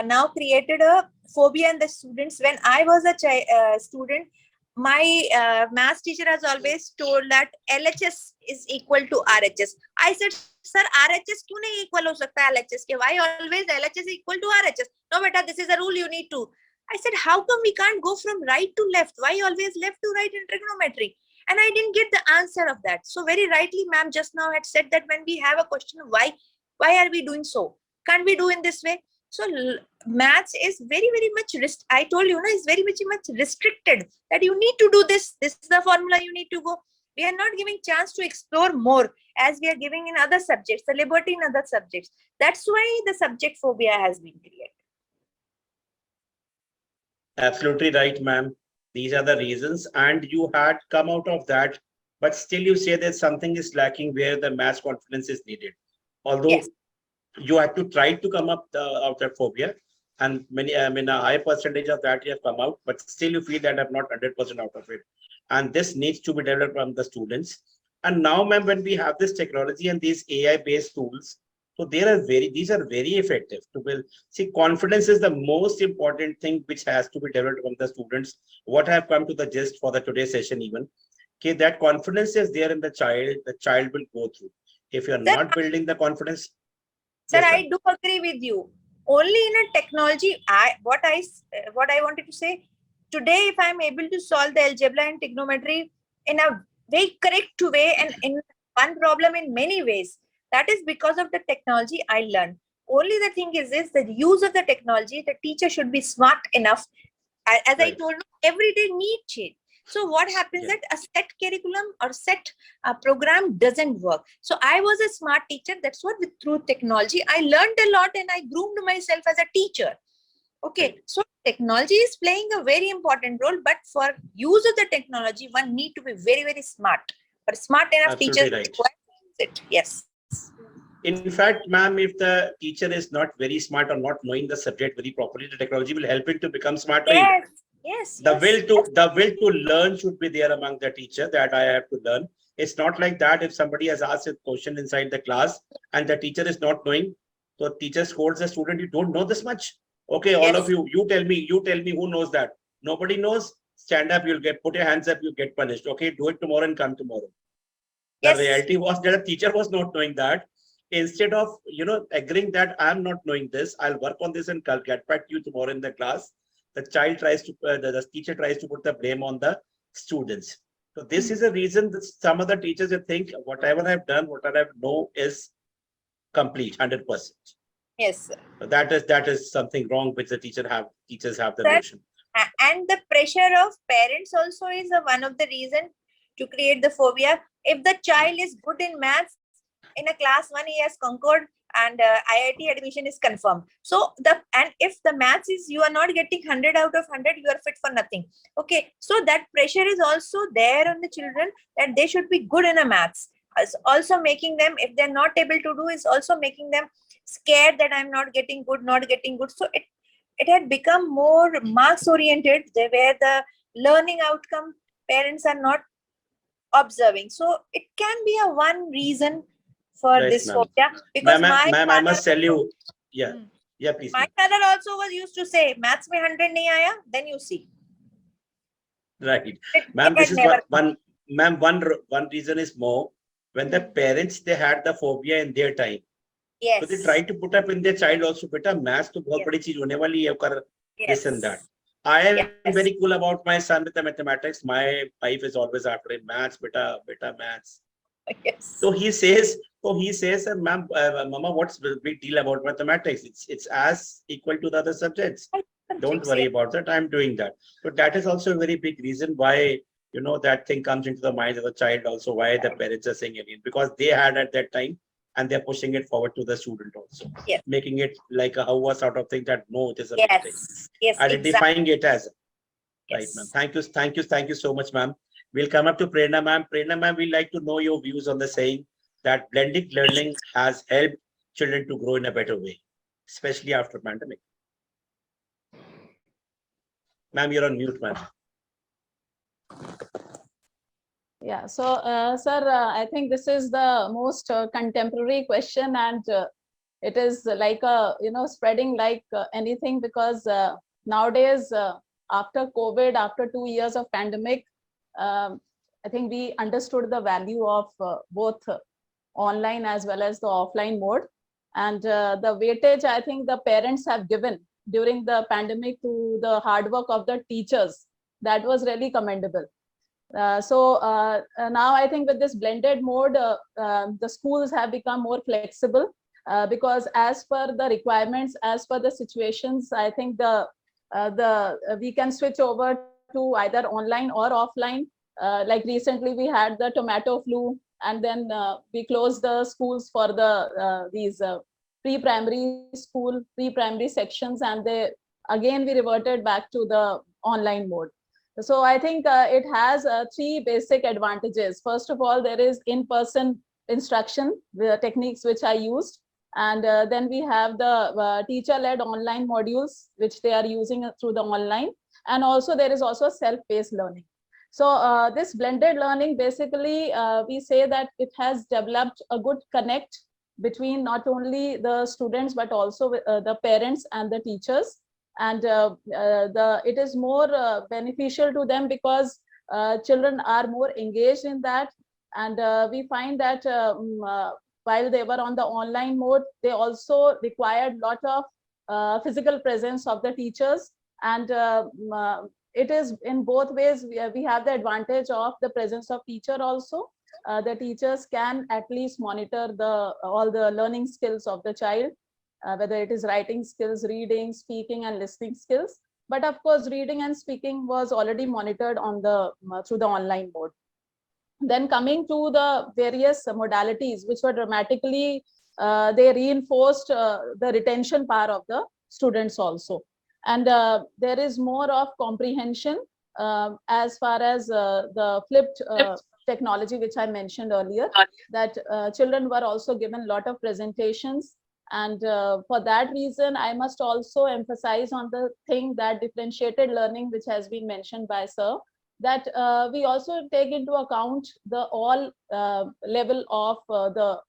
now created a phobia in the students. When I was a student, my maths teacher has always told that LHS is equal to RHS. I said, sir, sir, RHS क्यों नहीं equal हो सकता LHS के? Why always LHS is equal to RHS? No, beta, this is a rule you need to. I said, how come we can't go from right to left? Why always left to right in trigonometry? And I didn't get the answer of that. So very rightly, ma'am just now had said that when we have a question of why are we doing so? Can't we do in this way? So maths is very much I told you, no, it's very much restricted that you need to do this. This is the formula you need to go. We are not giving chance to explore more as we are giving in other subjects, the liberty in other subjects. That's why the subject phobia has been created. Absolutely right, ma'am. These are the reasons, and you had come out of that, but still you say that something is lacking where the math confidence is needed. Although Yes. you had to try to come up out that phobia, and many, I mean, a high percentage of that you have come out, but still you feel that I'm not 100% out of it. And this needs to be developed from the students. And now, ma'am, when we have this technology and these AI-based tools, so these are very effective to build. See, confidence is the most important thing which has to be developed from the students. What I have come to the gist for the today's session even, okay, that confidence is there in the child will go through. If you're not building the confidence. Sir, Yes, I do agree with you. Only in a technology, what I wanted to say, today, if I'm able to solve the algebra and trigonometry in a very correct way and in one problem in many ways, that is because of the technology I learned. Only the thing is this, the use of the technology, the teacher should be smart enough. As I Right. told you, every day need change. So what happens Yeah. that a set curriculum or set program doesn't work. So I was a smart teacher. That's what through technology, I learned a lot and I groomed myself as a teacher. Okay, Right. so technology is playing a very important role, but for use of the technology, one need to be very smart. But smart enough Absolutely teachers right. require it. Yes. In fact, ma'am, if the teacher is not very smart or not knowing the subject very properly, the technology will help him to become smarter. Yes. The will to learn should be there among the teacher, that I have to learn. It's not like that if somebody has asked a question inside the class and the teacher is not knowing, so teacher scolds the student, you don't know this much. Okay, all Yes. of you tell me who knows that. Nobody knows. Stand up, put your hands up, you get punished. Okay, do it tomorrow and come tomorrow. The Yes. reality was that a teacher was not knowing that. Instead of agreeing that I'm not knowing this, I'll work on this and I'll get back to you tomorrow in the class. The child tries to the teacher tries to put the blame on the students. So this is a reason that some of the teachers think whatever I've done, whatever I know is complete 100%. Yes, sir. So that is something wrong which the teachers have the Sir, notion. and the pressure of parents also is one of the reason to create the phobia. If the child is good in maths, in a class 1 he has conquered and IIT admission is confirmed. So if the maths is you are not getting 100 out of 100, you are fit for nothing. Okay, so that pressure is also there on the children that they should be good in a maths. It's also making them, if they're not able to do, is also making them scared that I'm not getting good. So it had become more marks oriented, where the learning outcome parents are not observing. So it can be a one reason for Right, this ma'am. phobia, because my I must tell you, Hmm. please. my Ma'am. father also was used to say, maths mein 100 nahi aaya, then you see. Right. It Ma'am, had this is never one reason is more when the parents they had the phobia in their time. Yes. So they try to put up in their child also, beta maths to bahut Yes. badi cheez hone wali hai, kar this and that. Yes. I am Yes. very cool about my son with the mathematics. My wife is always after him, maths, beta maths. Yes. So he says, ma'am, mama, what's the big deal about mathematics? It's as equal to the other subjects. Don't worry about that. I'm doing that. So that is also a very big reason why, that thing comes into the mind of the child also, why the parents are saying again, because they had at that time and they're pushing it forward to the student also, Yes. making it like a how sort of thing that no, it is a big thing. Yes. Identifying it as, Yes. right, ma'am. Thank you so much, ma'am. We'll come up to Prerna, ma'am. Prerna, ma'am, we'd like to know your views on the saying that blended learning has helped children to grow in a better way, especially after pandemic. Ma'am, you're on mute, ma'am. Yeah, so sir, I think this is the most contemporary question, and it is like a spreading like anything, because nowadays after COVID, after 2 years of pandemic, I think we understood the value of both online as well as the offline mode. And the weightage I think the parents have given during the pandemic to the hard work of the teachers, that was really commendable. Now I think with this blended mode, the schools have become more flexible because as per the requirements, as per the situations, I think we can switch over to either online or offline. Like recently we had the tomato flu, and then we closed the schools for these pre-primary sections, and again we reverted back to the online mode. So I think it has three basic advantages. First of all, there is in-person instruction, the techniques which I used. And then we have the teacher-led online modules, which they are using through the online. And also there is also self-paced learning. So this blended learning, basically, we say that it has developed a good connect between not only the students, but also the parents and the teachers. And it is more beneficial to them because children are more engaged in that. And we find that while they were on the online mode, they also required a lot of physical presence of the teachers. And it is in both ways. We have the advantage of the presence of teacher also. The teachers can at least monitor all the learning skills of the child, whether it is writing skills, reading, speaking, and listening skills. But of course, reading and speaking was already monitored on through the online mode. Then coming to the various modalities, which were dramatically, they reinforced the retention power of the students also. And there is more of comprehension as far as the flipped technology, which I mentioned earlier, that children were also given a lot of presentations. And for that reason, I must also emphasize on the thing that differentiated learning, which has been mentioned by Sir, that we also take into account the all level of the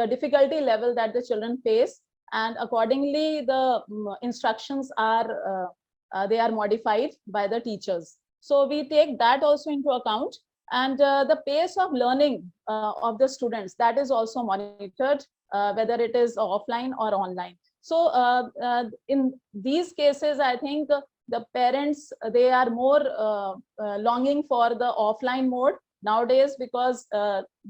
difficulty level that the children face, and accordingly the instructions are they are modified by the teachers. So we take that also into account, and the pace of learning of the students, that is also monitored, whether it is offline or online. So in these cases, I think the parents, they are more longing for the offline mode nowadays, because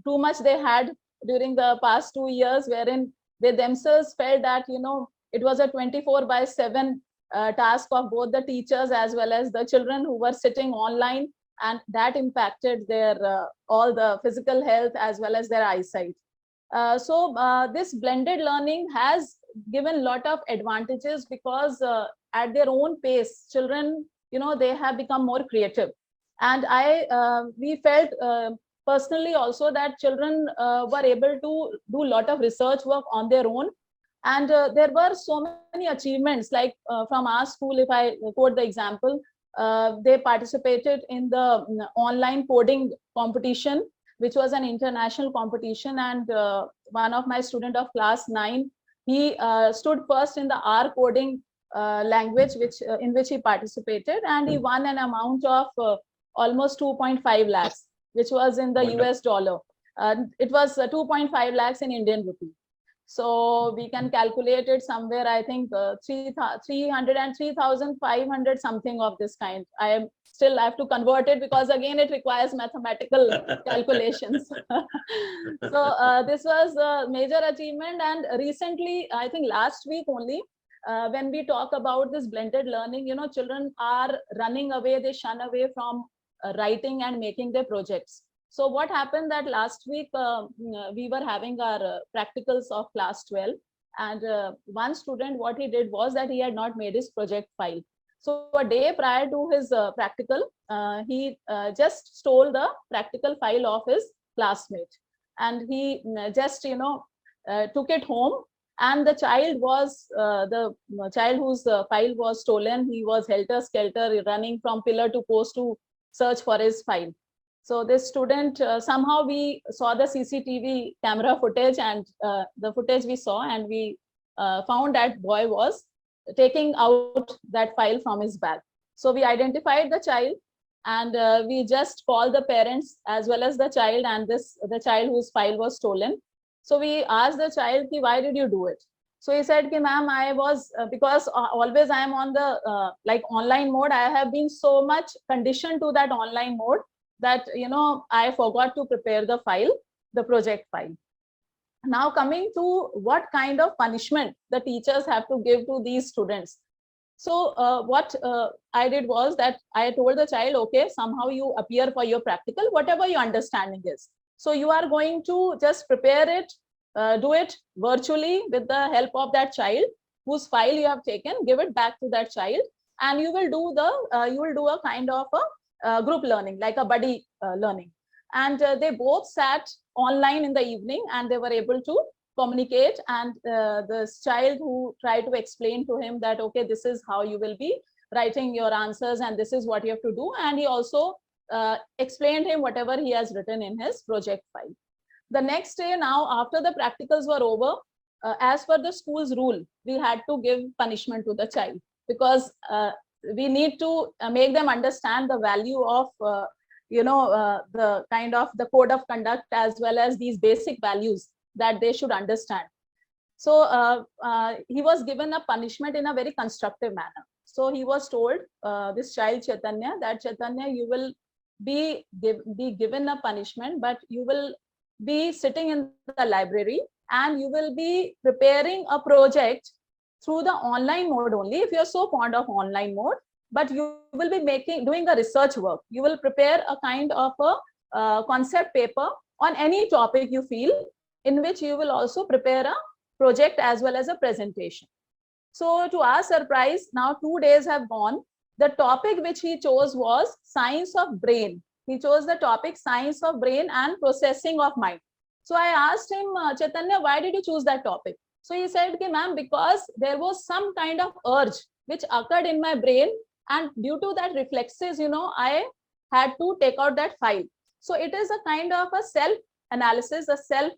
too much they had during the past 2 years, wherein they themselves felt that it was a 24/7 task of both the teachers as well as the children who were sitting online, and that impacted their all the physical health as well as their eyesight. So this blended learning has given a lot of advantages, because at their own pace, children, they have become more creative. And we felt personally also that children were able to do a lot of research work on their own. And there were so many achievements, like from our school, if I quote the example, they participated in the online coding competition, which was an international competition. And one of my student of class 9, he stood first in the R coding language, in which he participated, and he won an amount of almost 2.5 lakhs, which was in the US dollar. It was 2.5 lakhs in Indian rupee. So we can calculate it somewhere, I think 303,500 something of this kind. I have to convert it, because again it requires mathematical calculations. So this was a major achievement. And recently, I think last week only, when we talk about this blended learning, children are running away, they shun away from writing and making their projects. So what happened that last week we were having our practicals of class 12, and one student, what he did was that he had not made his project file. So a day prior to his practical, he just stole the practical file of his classmate, and he just took it home. And the child whose file was stolen, he was helter-skelter running from pillar to post to search for his file. So this student, somehow we saw the CCTV camera footage, and the footage we saw, and we found that boy was taking out that file from his bag. So we identified the child, and we just called the parents as well as the child, and the child whose file was stolen. So we asked the child, ki, why did you do it? So he said, ki, ma'am, I was, because always I am on the like online mode. I have been so much conditioned to that online mode that, you know, I forgot to prepare the file, the project file. Now coming to what kind of punishment the teachers have to give to these students. So what I did was that I told the child, okay, somehow you appear for your practical, whatever your understanding is. So you are going to just prepare it, do it virtually with the help of that child whose file you have taken, give it back to that child, and you will do a kind of a group learning, like a buddy learning. And they both sat online in the evening and they were able to communicate, and this child who tried to explain to him that, okay, this is how you will be writing your answers and this is what you have to do, and he also explained him whatever he has written in his project file. The next day, now after the practicals were over, as per the school's rule, we had to give punishment to the child, because we need to make them understand the value of the kind of the code of conduct, as well as these basic values that they should understand. So he was given a punishment in a very constructive manner. So he was told, this child Chaitanya, that Chaitanya, you will be given a punishment, but you will be sitting in the library and you will be preparing a project through the online mode only, if you're so fond of online mode. But you will be doing a research work. You will prepare a kind of a concept paper on any topic you feel, in which you will also prepare a project as well as a presentation. So to our surprise, now 2 days have gone. The topic which he chose was science of brain. He chose the topic science of brain and processing of mind. So I asked him, Chaitanya, why did you choose that topic? So he said, ma'am, because there was some kind of urge which occurred in my brain, and due to that reflexes, I had to take out that file. So it is a kind of a self-analysis, a self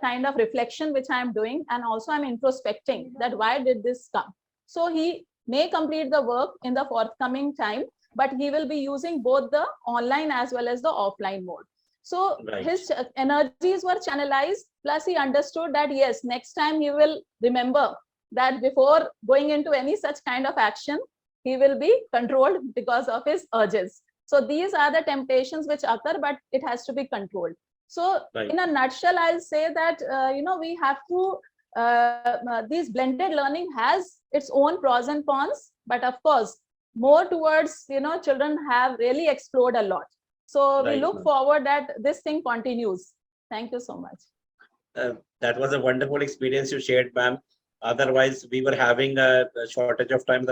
kind of reflection which I am doing, and also I'm introspecting that why did this come. So he may complete the work in the forthcoming time, but he will be using both the online as well as the offline mode. So his energies were channelized, plus he understood that yes, next time he will remember that before going into any such kind of action, he will be controlled because of his urges. So these are the temptations which occur, but it has to be controlled. So in a nutshell, I'll say that, we have to, these blended learning has its own pros and cons, but of course, more towards, children have really explored a lot. So we look forward that this thing continues. Thank you so much. That was a wonderful experience you shared, ma'am. Otherwise, we were having a shortage of time.